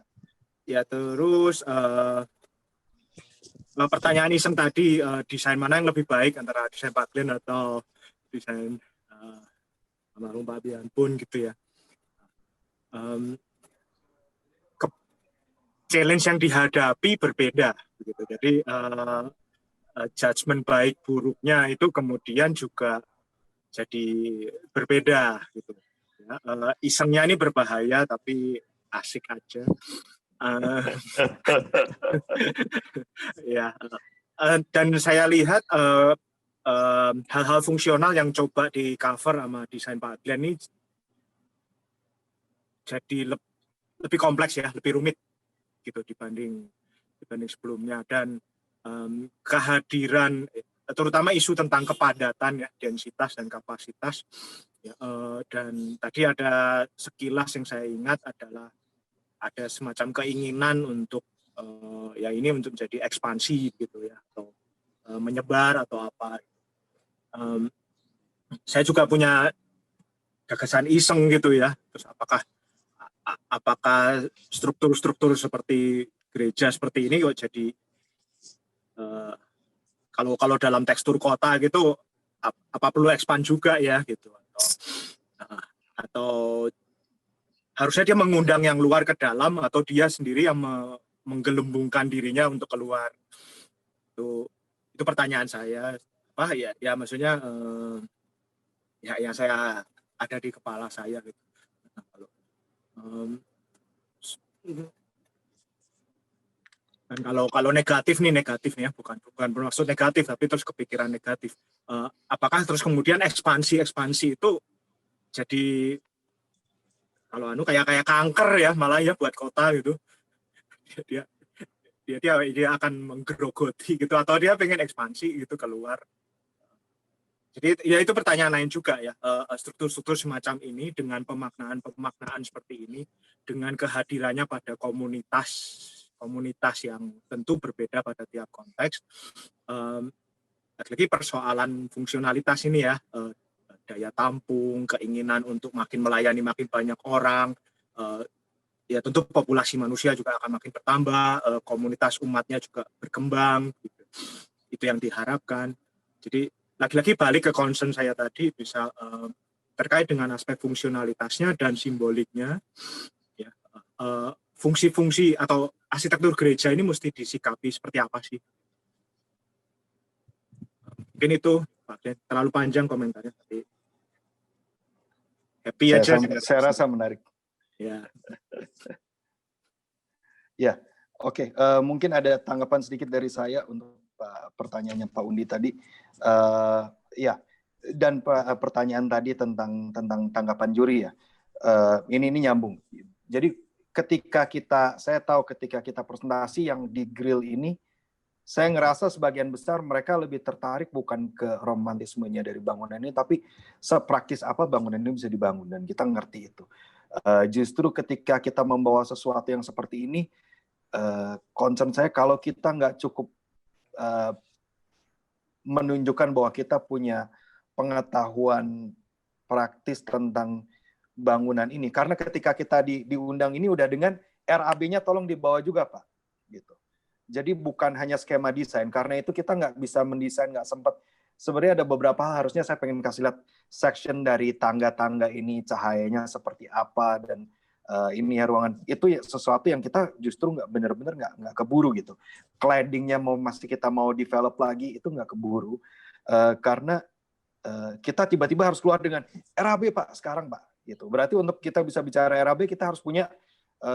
Ya terus pertanyaan iseng tadi, desain mana yang lebih baik antara desain Pak Glenn atau desain almarhum Pak Bian pun gitu ya. Challenge yang dihadapi berbeda, gitu. Jadi judgement baik buruknya itu kemudian juga jadi berbeda, gitu. Ya, isengnya ini berbahaya tapi asik aja. Ya, dan saya lihat hal-hal fungsional yang coba di cover sama desain Pak Glenn ini jadi lebih kompleks ya, lebih rumit gitu dibanding sebelumnya, dan kehadiran terutama isu tentang kepadatan ya, densitas dan kapasitas ya, dan tadi ada sekilas yang saya ingat adalah ada semacam keinginan untuk ya ini untuk menjadi ekspansi gitu ya, atau menyebar atau apa. Saya juga punya gagasan iseng gitu ya. Terus apakah struktur-struktur seperti gereja seperti ini kok jadi kalau dalam tekstur kota gitu apa perlu expand juga ya gitu, atau harusnya dia mengundang yang luar ke dalam atau dia sendiri yang menggelembungkan dirinya untuk keluar. Itu pertanyaan saya. Ya maksudnya ya yang saya ada di kepala saya gitu. Dan kalau negatif nih ya, bukan bermaksud negatif tapi terus kepikiran negatif. Apakah terus kemudian ekspansi itu jadi kalau kayak kanker ya malah ya buat kota gitu. Dia akan menggerogoti gitu, atau dia pengen ekspansi gitu keluar. Jadi ya itu pertanyaan lain juga ya, struktur-struktur semacam ini dengan pemaknaan seperti ini dengan kehadirannya pada komunitas yang tentu berbeda pada tiap konteks. Lagi persoalan fungsionalitas ini ya, daya tampung, keinginan untuk makin melayani makin banyak orang, ya tentu populasi manusia juga akan makin bertambah, komunitas umatnya juga berkembang, gitu. Itu yang diharapkan. Jadi lagi-lagi balik ke concern saya tadi, bisa terkait dengan aspek fungsionalitasnya dan simboliknya, ya, fungsi-fungsi atau arsitektur gereja ini mesti disikapi seperti apa sih? Mungkin itu, Pak Den, terlalu panjang komentarnya tadi. Happy aja. Saya rasa menarik. Ya. Ya, oke. Mungkin ada tanggapan sedikit dari saya untuk pertanyaannya Pak Undi tadi. Ya, dan pertanyaan tadi tentang tanggapan juri ya. Ini nyambung. Jadi saya tahu ketika kita presentasi yang di grill ini saya ngerasa sebagian besar mereka lebih tertarik bukan ke romantismenya dari bangunan ini, tapi sepraktis apa bangunan ini bisa dibangun, dan kita ngerti itu. Justru ketika kita membawa sesuatu yang seperti ini, concern saya kalau kita nggak cukup menunjukkan bahwa kita punya pengetahuan praktis tentang bangunan ini. Karena ketika kita diundang ini udah dengan RAB-nya tolong dibawa juga, Pak. Gitu. Jadi bukan hanya skema desain, karena itu kita nggak bisa mendesain, nggak sempat. Sebenarnya ada beberapa hal, harusnya saya pengen kasih lihat section dari tangga-tangga ini, cahayanya seperti apa, dan ini ya ruangan. Itu ya sesuatu yang kita justru nggak benar-benar nggak keburu gitu. Cladding-nya masih kita mau develop lagi, itu nggak keburu. Karena kita tiba-tiba harus keluar dengan RAB, Pak, sekarang, Pak. Gitu. Berarti untuk kita bisa bicara RAB, kita harus punya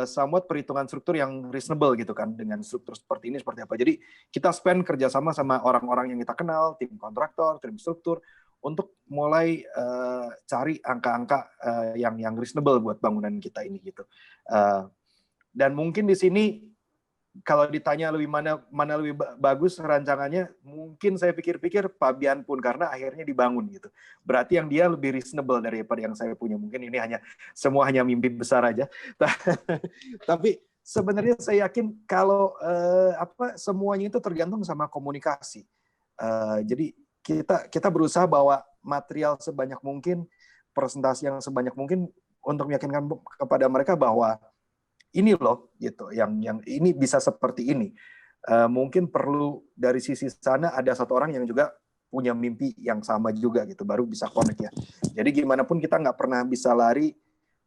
somewhat perhitungan struktur yang reasonable gitu kan, dengan struktur seperti ini seperti apa. Jadi kita spend kerjasama sama orang-orang yang kita kenal, tim kontraktor, tim struktur, untuk mulai cari angka-angka yang reasonable buat bangunan kita ini gitu. Dan mungkin di sini kalau ditanya lebih mana lebih bagus rancangannya, mungkin saya pikir-pikir Pabian Pun, karena akhirnya dibangun gitu. Berarti yang dia lebih reasonable daripada yang saya punya. Mungkin ini semua hanya mimpi besar aja. Tapi sebenarnya saya yakin kalau semuanya itu tergantung sama komunikasi. Jadi kita berusaha bawa material sebanyak mungkin, presentasi yang sebanyak mungkin untuk meyakinkan kepada mereka bahwa ini loh gitu, yang ini bisa seperti ini. Mungkin perlu dari sisi sana ada satu orang yang juga punya mimpi yang sama juga gitu, baru bisa connect ya. Jadi gimana pun kita nggak pernah bisa lari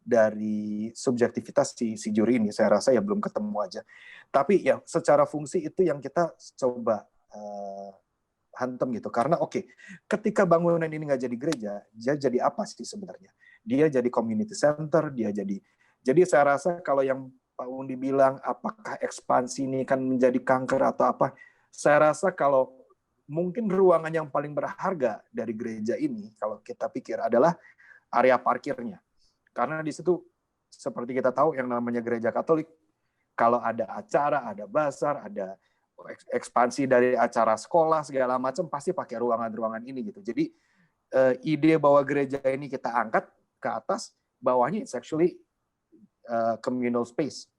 dari subjektivitas si juri ini. Saya rasa ya belum ketemu aja. Tapi ya secara fungsi itu yang kita coba hantem gitu. Karena ketika bangunan ini nggak jadi gereja, dia jadi apa sih sebenarnya? Dia jadi community center, jadi saya rasa kalau yang Pak Undi bilang apakah ekspansi ini kan menjadi kanker atau apa, saya rasa kalau mungkin ruangan yang paling berharga dari gereja ini kalau kita pikir adalah area parkirnya. Karena di situ seperti kita tahu yang namanya gereja Katolik, kalau ada acara, ada basar, ada ekspansi dari acara sekolah segala macam pasti pakai ruangan-ruangan ini gitu. Jadi ide bahwa gereja ini kita angkat ke atas, bawahnya it's actually communal space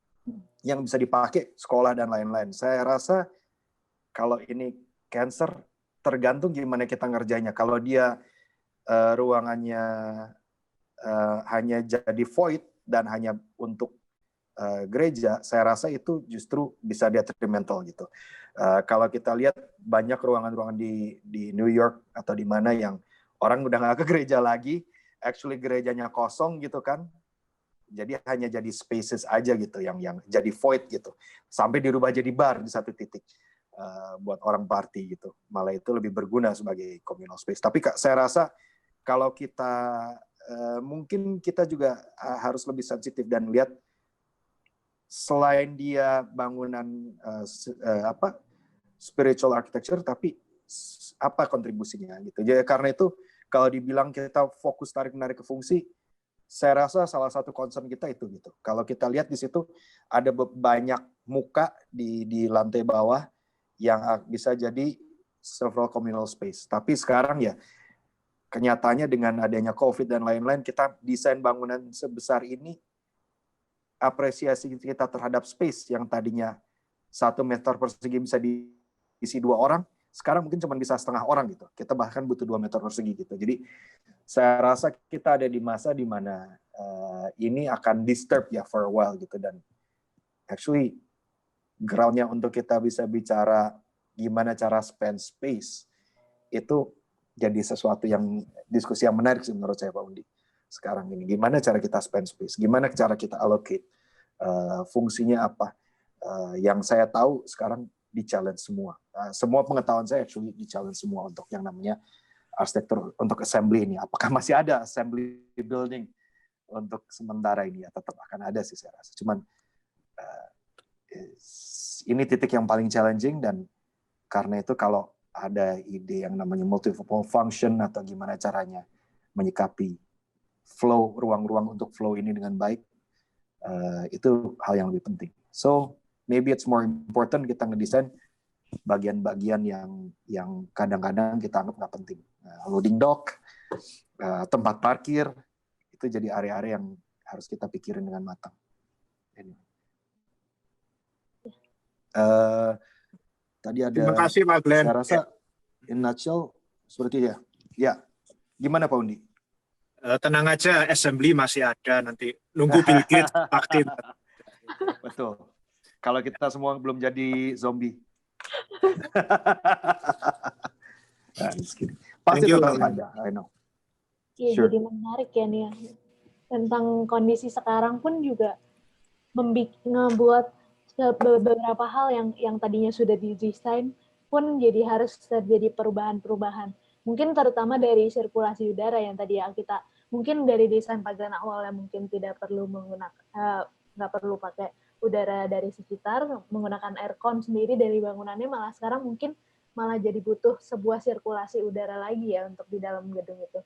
yang bisa dipakai sekolah dan lain-lain. Saya rasa kalau ini cancer tergantung gimana kita ngerjainnya. Kalau dia ruangannya hanya jadi void dan hanya untuk gereja, saya rasa itu justru bisa detrimental gitu. Kalau kita lihat banyak ruangan-ruangan di New York atau di mana yang orang udah nggak ke gereja lagi, actually gerejanya kosong gitu kan. Jadi hanya jadi spaces aja gitu yang jadi void gitu, sampai dirubah jadi bar di satu titik buat orang party gitu. Malah itu lebih berguna sebagai communal space. Tapi saya rasa kalau kita mungkin kita juga harus lebih sensitif dan lihat selain dia bangunan spiritual architecture, tapi apa kontribusinya gitu. Jadi karena itu kalau dibilang kita fokus tarik-menarik ke fungsi, saya rasa salah satu concern kita itu gitu. Kalau kita lihat di situ ada banyak muka di lantai bawah yang bisa jadi several communal space. Tapi sekarang ya kenyataannya dengan adanya COVID dan lain-lain, kita desain bangunan sebesar ini, apresiasi kita terhadap space yang tadinya 1 meter persegi bisa diisi 2 orang, sekarang mungkin cuma bisa setengah orang gitu. Kita bahkan butuh 2 meter persegi gitu. Jadi saya rasa kita ada di masa di mana ini akan disturb ya for a while gitu, dan actually groundnya untuk kita bisa bicara gimana cara spend space itu jadi sesuatu yang diskusi yang menarik sih menurut saya Pak Undi sekarang ini. Gimana cara kita spend space, gimana cara kita allocate, fungsinya apa. Yang saya tahu sekarang di-challenge semua. Semua pengetahuan saya actually di-challenge semua untuk yang namanya arsitektur untuk assembly ini. Apakah masih ada assembly building untuk sementara ini? Ya tetap akan ada sih saya rasa. Cuman ini titik yang paling challenging, dan karena itu kalau ada ide yang namanya multiple function atau gimana caranya menyikapi flow, ruang-ruang untuk flow ini dengan baik, itu hal yang lebih penting. So maybe it's more important kita ngedesain bagian-bagian yang kadang-kadang kita anggap nggak penting. Loading dock, tempat parkir, itu jadi area-area yang harus kita pikirin dengan matang. Tadi ada, Terima kasih Pak Glenn. saya rasa in nutshell seperti ya. Ya, gimana Pak Undi? Tenang aja, assembly masih ada, nanti nunggu Bill Gates vaksin. Betul. Kalau kita semua belum jadi zombie. Nah, pasti Thank you. tetap ada, I know. Iya, Sure. jadi menarik ya nih ya. Tentang kondisi sekarang pun juga ngebuat beberapa hal yang tadinya sudah didesain pun jadi harus terjadi perubahan-perubahan. Mungkin terutama dari sirkulasi udara yang tadi ya kita mungkin dari desain pagar awal yang mungkin tidak perlu nggak perlu pakai udara dari sekitar, menggunakan aircon sendiri dari bangunannya, malah sekarang mungkin malah jadi butuh sebuah sirkulasi udara lagi ya untuk di dalam gedung itu.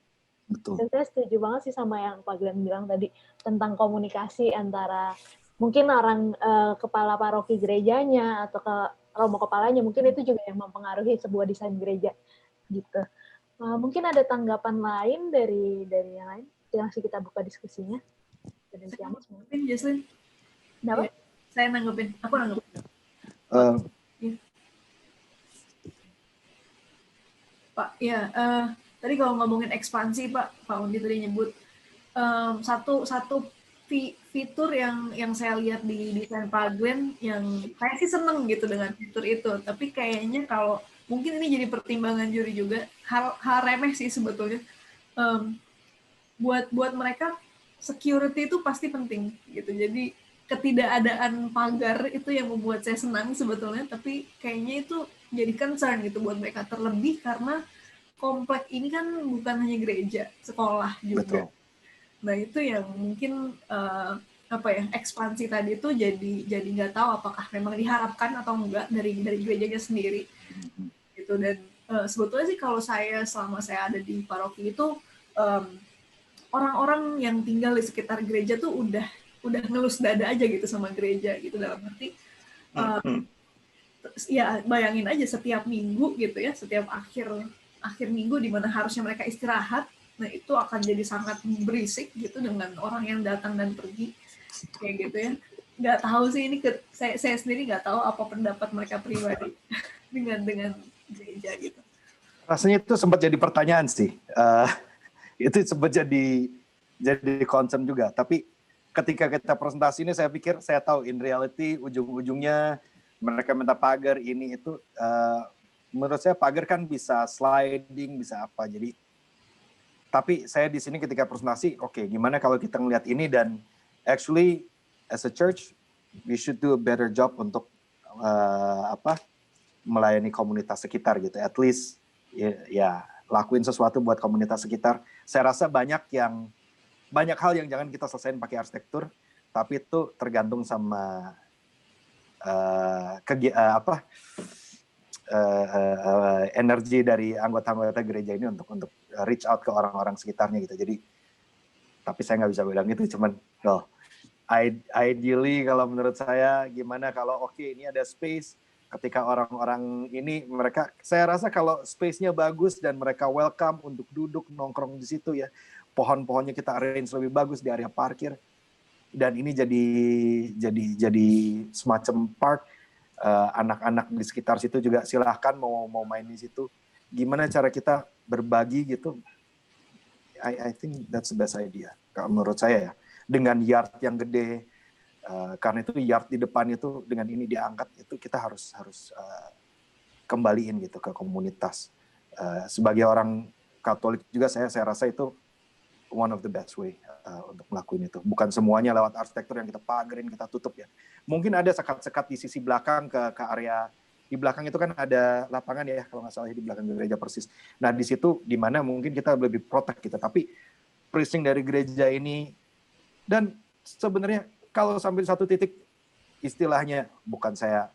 Betul. Dan saya setuju banget sih sama yang Pak Glenn bilang tadi tentang komunikasi antara mungkin orang kepala paroki gerejanya atau ke romo kepalanya, mungkin itu juga yang mempengaruhi sebuah desain gereja gitu. Mungkin ada tanggapan lain dari yang lain, langsung kita buka diskusinya. Nanggepin, Jesslyn. Kenapa? Ya, saya nanggepin. Aku nanggepin. Pak, ya, tadi kalau ngomongin ekspansi, Pak Undi tadi nyebut satu fitur yang saya lihat di desain Pak Glenn yang saya sih seneng gitu dengan fitur itu. Tapi kayaknya kalau mungkin ini jadi pertimbangan juri juga, hal remeh sih sebetulnya. Buat mereka security itu pasti penting gitu. Jadi ketidakadaan pagar itu yang membuat saya senang sebetulnya, tapi kayaknya itu jadi concern gitu buat mereka, terlebih karena komplek ini kan bukan hanya gereja, sekolah juga. Betul. Nah itu yang mungkin ekspansi tadi itu jadi nggak tahu apakah memang diharapkan atau enggak dari gerejanya sendiri gitu. Dan sebetulnya sih kalau selama saya ada di paroki itu orang-orang yang tinggal di sekitar gereja tuh udah ngelus dada aja gitu sama gereja gitu, dalam arti ya bayangin aja setiap minggu gitu ya, setiap akhir minggu di mana harusnya mereka istirahat, nah itu akan jadi sangat berisik gitu dengan orang yang datang dan pergi kayak gitu ya. Nggak tahu sih ini saya sendiri nggak tahu apa pendapat mereka pribadi dengan gereja gitu. Rasanya itu sempat jadi pertanyaan sih. Itu sempat jadi concern juga. Tapi ketika kita presentasi ini, saya pikir saya tahu in reality ujung-ujungnya mereka minta pagar ini itu. Menurut saya pagar kan bisa sliding, bisa apa. Jadi, tapi saya di sini ketika presentasi, oke, gimana kalau kita ngelihat ini dan actually as a church we should do a better job untuk melayani komunitas sekitar gitu. At least ya lakuin sesuatu buat komunitas sekitar. Saya rasa banyak hal yang jangan kita selesaiin pakai arsitektur, tapi itu tergantung sama energi dari anggota-anggota gereja ini untuk reach out ke orang-orang sekitarnya gitu. Jadi, tapi saya nggak bisa bilang itu, cuman ideally kalau menurut saya gimana kalau ini ada space. Ketika orang-orang ini saya rasa kalau space-nya bagus dan mereka welcome untuk duduk nongkrong di situ ya, pohon-pohonnya kita arrange lebih bagus di area parkir, dan ini jadi semacam park, anak-anak di sekitar situ juga silahkan mau main di situ. Gimana cara kita berbagi gitu? I think that's the best idea kalau menurut saya ya, dengan yard yang gede. Karena itu yard di depan itu dengan ini diangkat, itu kita harus kembaliin gitu ke komunitas. Sebagai orang Katolik juga saya rasa itu one of the best way untuk melakukan itu. Bukan semuanya lewat arsitektur yang kita pagerin, kita tutup ya. Mungkin ada sekat-sekat di sisi belakang ke area di belakang itu kan ada lapangan ya kalau nggak salah di belakang gereja persis. Nah di situ di mana mungkin kita lebih protect kita. Tapi preaching dari gereja ini, dan sebenarnya kalau sampai satu titik, istilahnya bukan saya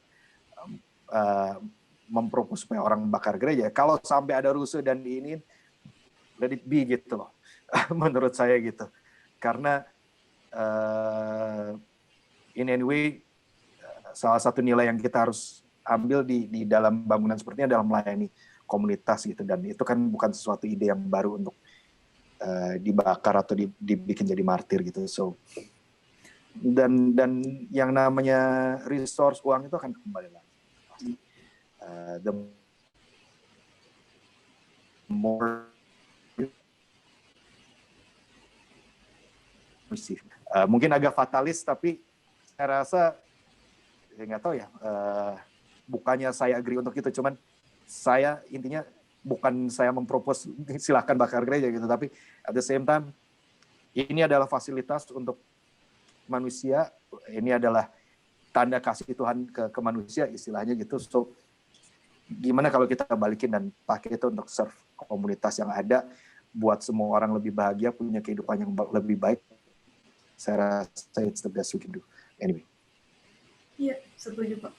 mempropos supaya orang bakar gereja. Kalau sampai ada rusuh dan ini, let it be gitu loh. Menurut saya gitu. Karena in any way, salah satu nilai yang kita harus ambil di dalam bangunan seperti ini adalah melayani komunitas gitu, dan itu kan bukan sesuatu ide yang baru untuk dibakar atau dibikin jadi martir gitu. So dan yang namanya resource uang itu akan kembali lagi. The more mungkin agak fatalis, tapi saya rasa nggak tahu ya, bukannya saya agree untuk itu, cuman saya intinya bukan saya mempropos silahkan bakar gereja gitu, tapi at the same time ini adalah fasilitas untuk manusia, ini adalah tanda kasih Tuhan ke manusia istilahnya gitu. So gimana kalau kita balikin dan pakai itu untuk serve komunitas yang ada, buat semua orang lebih bahagia, punya kehidupan yang lebih baik. Saya rasa it's the best we can do. Anyway. Iya, setuju Pak.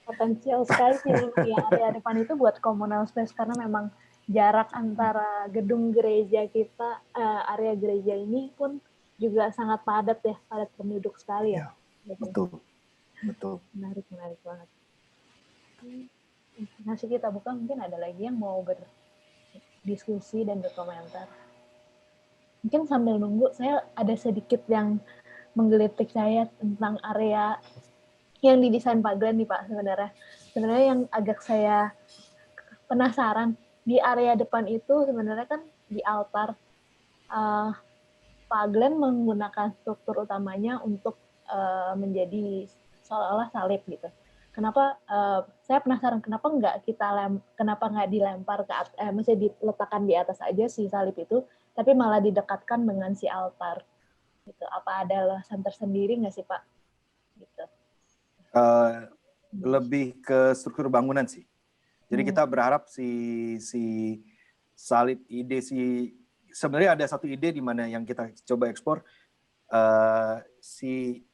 Potensial sekali sih yang area depan itu buat communal space, karena memang jarak antara gedung gereja kita, area gereja ini pun juga sangat padat ya, padat penduduk sekali ya. Betul. Menarik banget. Masih kita buka, mungkin ada lagi yang mau berdiskusi dan berkomentar. Mungkin sambil nunggu, saya ada sedikit yang menggelitik saya tentang area yang didesain Pak Glenn nih Pak. Sebenarnya yang agak saya penasaran, di area depan itu sebenarnya kan di altar, Pak Glenn menggunakan struktur utamanya untuk menjadi seolah-olah salib gitu. Kenapa? Saya penasaran kenapa nggak dilempar ke atas, maksudnya diletakkan di atas aja si salib itu, tapi malah didekatkan dengan si altar. Gitu. Apa ada alasan tersendiri nggak sih Pak? Gitu. Lebih ke struktur bangunan sih. Jadi kita berharap si salib, ide sebenarnya ada satu ide di mana yang kita coba ekspor, si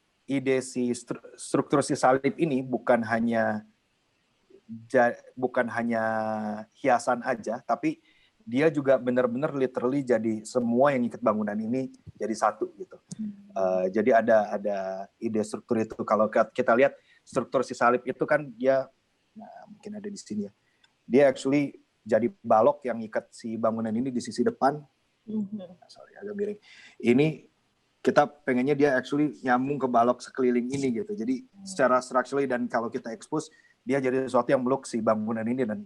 struktur si salib ini bukan hanya hiasan aja, tapi dia juga benar-benar literally jadi semua yang ikut bangunan ini jadi satu gitu. Jadi ada ide struktur itu. Kalau kita lihat struktur si salib itu kan dia, mungkin ada di sini ya. Dia actually jadi balok yang ikat si bangunan ini di sisi depan. Sorry, agak miring. Ini kita pengennya dia actually nyambung ke balok sekeliling ini gitu. Jadi secara structurally dan kalau kita expose, dia jadi sesuatu yang meluk si bangunan ini dan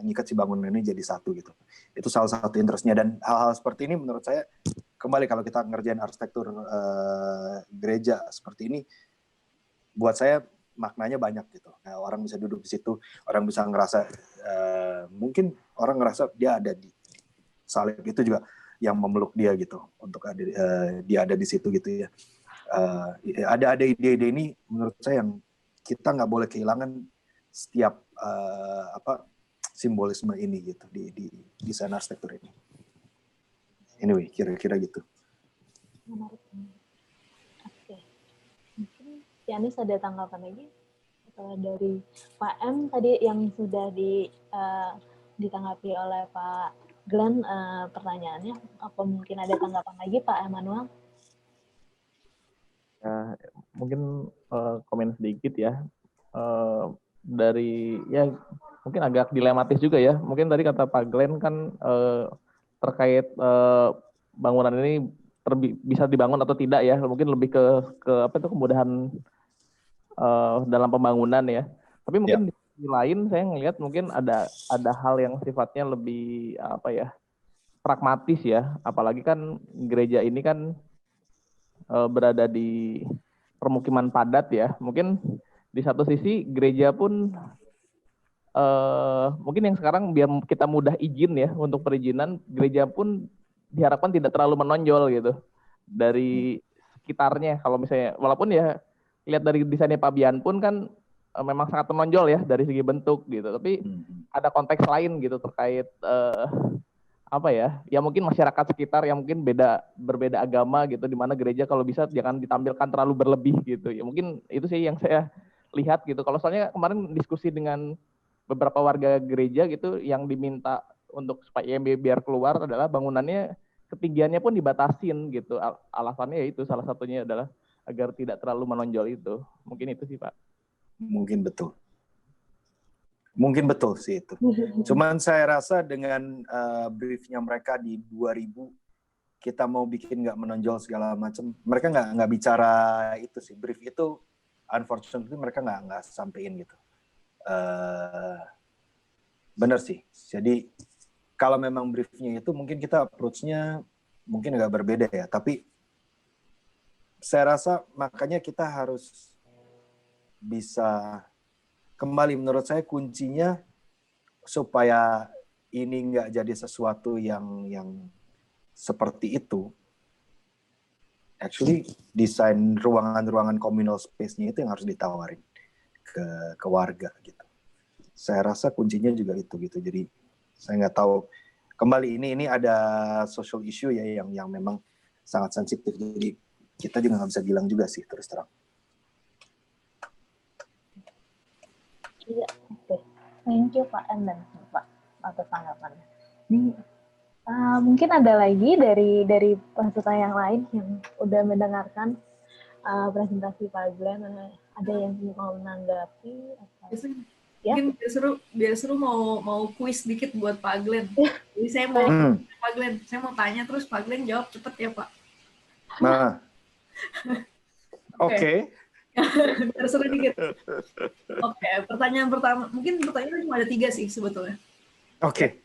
ngikat si bangunan ini jadi satu gitu. Itu salah satu interestnya, dan hal-hal seperti ini menurut saya, kembali kalau kita ngerjain arsitektur gereja seperti ini, buat saya maknanya banyak gitu. Nah, orang bisa duduk di situ, orang bisa ngerasa, mungkin orang ngerasa dia ada di salib itu juga yang memeluk dia gitu, untuk dia ada di situ gitu ya. Ada ide-ide ini menurut saya yang kita nggak boleh kehilangan setiap simbolisme ini gitu di desain arsitektur ini. Anyway, kira-kira gitu. Menarik. Oke. Mungkin Yanis ada tanggapan lagi dari Pak M tadi yang sudah ditanggapi oleh Pak Glenn pertanyaannya. Apa mungkin ada tanggapan lagi Pak Emmanuel? Ya, mungkin komen sedikit ya. Dari ya mungkin agak dilematis juga ya. Mungkin tadi kata Pak Glenn kan terkait bangunan ini bisa dibangun atau tidak ya. Mungkin lebih ke apa itu kemudahan dalam pembangunan ya. Tapi mungkin di sisi lain saya ngelihat mungkin ada hal yang sifatnya lebih apa ya, pragmatis ya. Apalagi kan gereja ini kan berada di permukiman padat ya. Mungkin di satu sisi gereja pun mungkin yang sekarang biar kita mudah izin ya untuk perizinan, gereja pun diharapkan tidak terlalu menonjol gitu dari sekitarnya. Kalau misalnya walaupun ya lihat dari desainnya Pak Bian pun kan memang sangat menonjol ya dari segi bentuk gitu, tapi ada konteks lain gitu terkait apa ya mungkin masyarakat sekitar yang mungkin berbeda agama gitu, di mana gereja kalau bisa jangan ditampilkan terlalu berlebih gitu ya. Mungkin itu sih yang saya lihat gitu. Kalau soalnya kemarin diskusi dengan beberapa warga gereja gitu, yang diminta untuk supaya IMB biar keluar adalah bangunannya ketinggiannya pun dibatasin gitu. Alasannya ya itu, salah satunya adalah agar tidak terlalu menonjol itu. Mungkin itu sih Pak. Mungkin betul. Mungkin betul sih itu. Cuman saya rasa dengan briefnya mereka di 2000, kita mau bikin nggak menonjol segala macam, mereka nggak bicara itu sih. Brief itu, unfortunately mereka nggak sampein gitu. Bener sih. Jadi kalau memang briefnya itu, mungkin kita approach-nya mungkin agak berbeda ya. Tapi saya rasa makanya kita harus bisa kembali, menurut saya kuncinya supaya ini nggak jadi sesuatu yang seperti itu, actually desain ruangan-ruangan communal space-nya itu yang harus ditawarin ke warga gitu. Saya rasa kuncinya juga itu gitu. Jadi saya nggak tahu, kembali ini ada social issue ya yang memang sangat sensitif. Jadi kita juga nggak bisa bilang juga sih terus terang. Iya, oke. Thank you Pak Endang, Pak, atas tanggapannya. Ini mungkin ada lagi dari peserta yang lain yang udah mendengarkan presentasi Pak Glenn. Ada yang mau menanggapi? Ya? Mungkin biar seru mau kuis dikit buat Pak Glenn. Jadi saya mau Pak Glenn, saya mau tanya terus Pak Glenn jawab cepet ya Pak. Nah, oke. Biar seru dikit. Oke, pertanyaan pertama. Mungkin pertanyaan cuma ada 3 sih sebetulnya. Oke.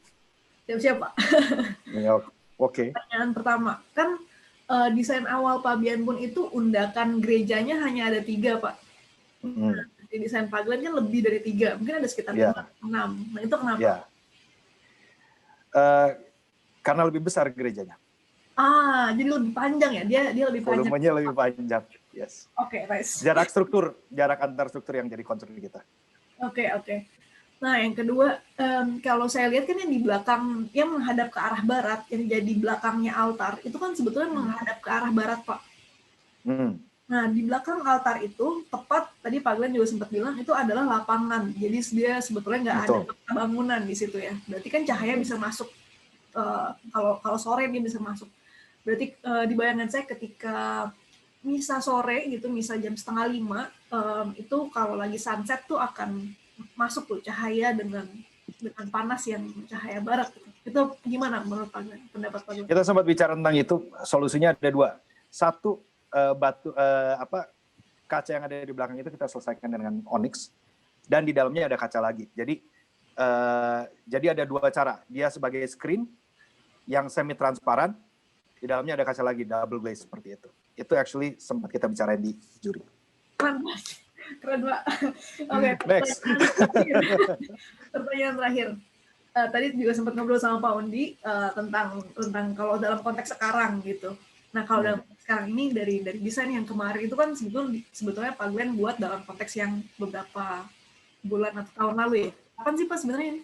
Siap-siap Pak. Oke. Pertanyaan pertama, kan desain awal Pak Bian pun itu undakan gerejanya hanya ada 3 Pak. Di desain Pak Glenn kan lebih dari 3, mungkin ada sekitar 6. Nah itu kenapa? Yeah. Karena lebih besar gerejanya. Jadi lebih panjang ya? Dia lebih panjang. Volumenya lebih panjang. Yes. Oke, nice. Jarak antar struktur yang jadi concern kita. Oke. Nah, yang kedua, kalau saya lihat kan yang di belakang, yang menghadap ke arah barat, yang jadi belakangnya altar, itu kan sebetulnya menghadap ke arah barat, Pak. Nah, di belakang altar itu, tepat, tadi Pak Glenn juga sempat bilang, itu adalah lapangan. Jadi dia sebetulnya nggak ada bangunan di situ ya. Berarti kan cahaya bisa masuk, kalau sore dia bisa masuk. Berarti di bayangan saya ketika misa sore gitu, misa jam 4:30, itu kalau lagi sunset tuh akan masuk tuh cahaya dengan panas yang cahaya barat. Itu gimana menurut Pak Glenn? Pendapat Pak Glenn? Kita sempat bicara tentang itu, solusinya ada 2. Satu, kaca yang ada di belakang itu kita selesaikan dengan onyx, dan di dalamnya ada kaca lagi. Jadi ada 2 cara. Dia sebagai screen yang semi transparan, di dalamnya ada kaca lagi, double glaze seperti itu. Itu actually sempat kita bicarain di juri. Keren Pak. Oke, next. Pertanyaan terakhir. Tadi juga sempat ngobrol sama Pak Undi tentang kalau dalam konteks sekarang gitu. Nah, kalau dalam konteks sekarang ini dari desain yang kemarin itu kan sebetulnya Pak Glenn buat dalam konteks yang beberapa bulan atau tahun lalu ya. Kapan sih Pak sebenarnya ini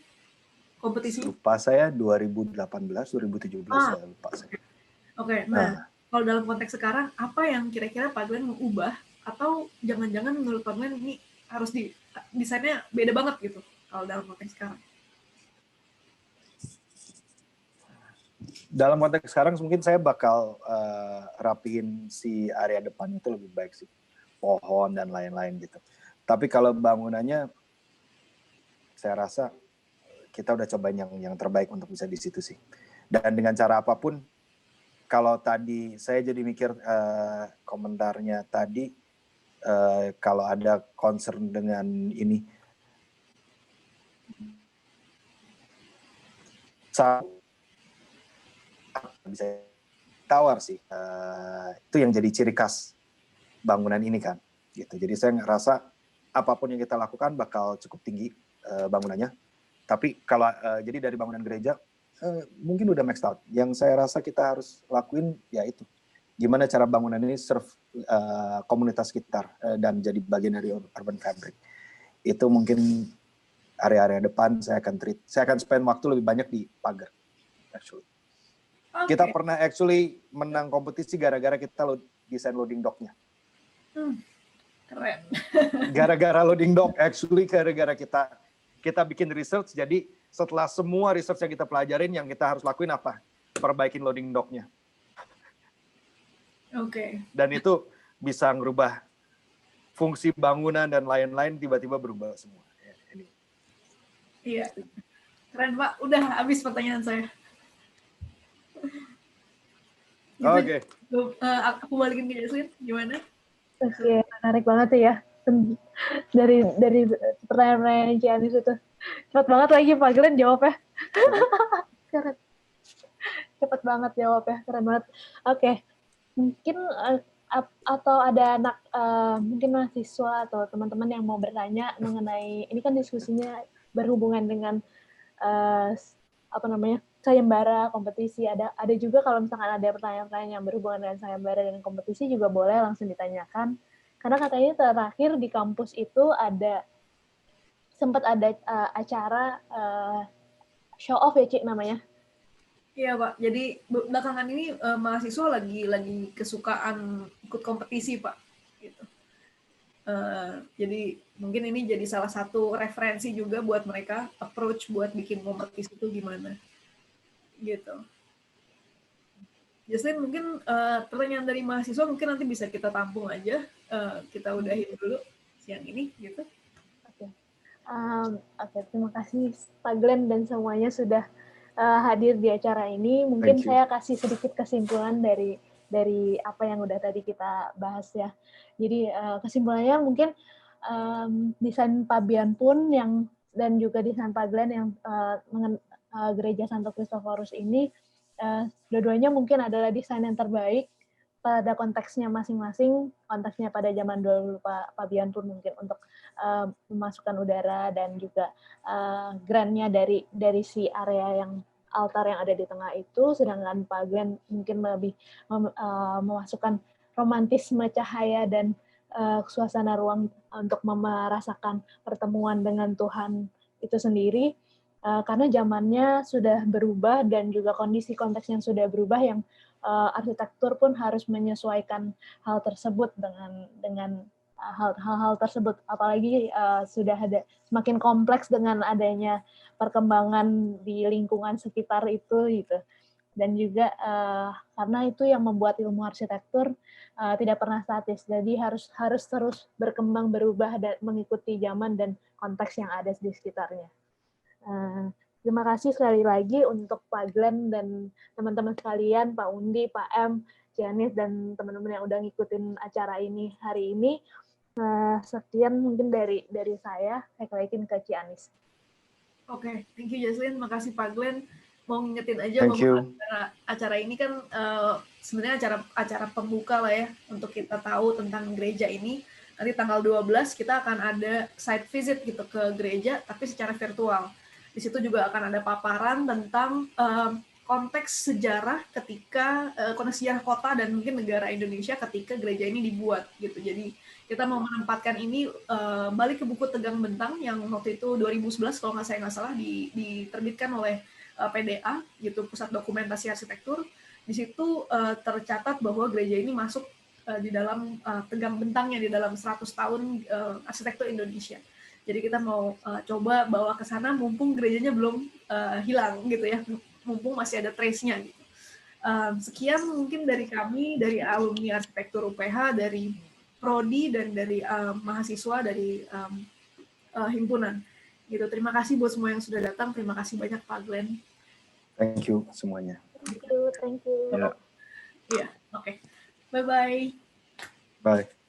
kompetisi? Lupa saya 2018, 2017 saya lupa saya. Oke, nah kalau dalam konteks sekarang apa yang kira-kira Pak Glenn mau ubah, atau jangan-jangan menurut Pak Glenn ini harus desainnya beda banget gitu kalau dalam konteks sekarang? Dalam konteks sekarang mungkin saya bakal rapihin si area depan itu lebih baik sih, pohon dan lain-lain gitu. Tapi kalau bangunannya, saya rasa kita udah cobain yang terbaik untuk bisa di situ sih. Dan dengan cara apapun, kalau tadi saya jadi mikir komentarnya tadi, kalau ada concern dengan ini, bisa tawar sih, itu yang jadi ciri khas bangunan ini kan, gitu. Jadi saya ngerasa apapun yang kita lakukan bakal cukup tinggi bangunannya. Tapi kalau jadi dari bangunan gereja mungkin udah maxed out. Yang saya rasa kita harus lakuin ya itu, gimana cara bangunan ini serve komunitas sekitar dan jadi bagian dari urban fabric. Itu mungkin area-area depan saya akan spend waktu lebih banyak di pagar. Actually. Okay. Kita pernah actually menang kompetisi gara-gara kita desain loading dock-nya. Keren. Gara-gara loading dock, actually gara-gara kita bikin research, jadi setelah semua research yang kita pelajarin, yang kita harus lakuin apa? Perbaikin loading dock-nya. Oke. Dan itu bisa ngerubah fungsi bangunan dan lain-lain, tiba-tiba berubah semua. Iya, keren Pak. Udah habis pertanyaan saya. Gitu. Oke. Aku balikin ke Jaslin, gimana? Oke, menarik banget tuh ya. Dari pertanyaan Cianis itu. Cepet banget lagi Pak Glenn jawabnya. Keren. Cepet banget jawabnya, keren banget. Oke, mungkin atau ada anak mungkin mahasiswa atau teman-teman yang mau bertanya mengenai ini kan diskusinya berhubungan dengan sayembara kompetisi. Ada juga kalau misalkan ada pertanyaan-pertanyaan yang berhubungan dengan sayembara dan kompetisi juga boleh langsung ditanyakan. Karena katanya terakhir di kampus itu sempat ada acara show off ya Cik namanya. Iya Pak, jadi belakangan ini mahasiswa lagi kesukaan ikut kompetisi Pak. Gitu. Jadi mungkin ini jadi salah satu referensi juga buat mereka approach buat bikin kompetisi itu gimana. Gitu. Jaslin mungkin pertanyaan dari mahasiswa mungkin nanti bisa kita tampung aja. Kita udahin dulu siang ini gitu. Oke, terima kasih Pak Glenn dan semuanya sudah hadir di acara ini. Mungkin saya kasih sedikit kesimpulan dari apa yang udah tadi kita bahas ya. Jadi kesimpulannya mungkin desain Pabian pun dan juga desain Pak Glenn yang Gereja Santo Kristoforus ini dua-duanya mungkin adalah desain yang terbaik pada konteksnya masing-masing, konteksnya pada zaman dulu Pak Pabian pun mungkin untuk memasukkan udara dan juga grandnya dari si area yang altar yang ada di tengah itu, sedangkan Pak Glenn mungkin lebih memasukkan romantisme cahaya dan suasana ruang untuk merasakan pertemuan dengan Tuhan itu sendiri, karena zamannya sudah berubah dan juga kondisi konteks yang sudah berubah yang arsitektur pun harus menyesuaikan hal tersebut dengan hal-hal tersebut, apalagi sudah ada semakin kompleks dengan adanya perkembangan di lingkungan sekitar itu gitu. Dan juga karena itu yang membuat ilmu arsitektur tidak pernah statis, jadi harus terus berkembang, berubah dan mengikuti zaman dan konteks yang ada di sekitarnya. Terima kasih sekali lagi untuk Pak Glenn dan teman-teman sekalian, Pak Undi, Pak M, Cianis, dan teman-teman yang udah ngikutin acara ini hari ini. Sekian mungkin dari saya balikin ke Cianis. Oke, thank you Jaslin, makasih Pak Glenn. Mau ngingetin aja bahwa acara ini kan sebenarnya acara pembuka lah ya, untuk kita tahu tentang gereja ini. Nanti tanggal 12 kita akan ada site visit gitu ke gereja, tapi secara virtual. Di situ juga akan ada paparan tentang konteks sejarah ketika konteks sejarah kota dan mungkin negara Indonesia ketika gereja ini dibuat gitu. Jadi kita mau menempatkan ini balik ke buku Tegang Bentang yang waktu itu 2011 kalau saya nggak salah diterbitkan oleh PDA gitu, Pusat Dokumentasi Arsitektur. Di situ tercatat bahwa gereja ini masuk di dalam Tegang Bentangnya di dalam 100 tahun arsitektur Indonesia. Jadi kita mau coba bawa ke sana mumpung gerejanya belum hilang gitu ya, mumpung masih ada trace-nya gitu. Sekian mungkin dari kami, dari alumni arsitektur UPH, dari prodi dan dari mahasiswa dari himpunan. Gitu. Terima kasih buat semua yang sudah datang. Terima kasih banyak Pak Glenn. Thank you semuanya. Thank you. Yeah. Iya, oke. Bye-bye. Bye.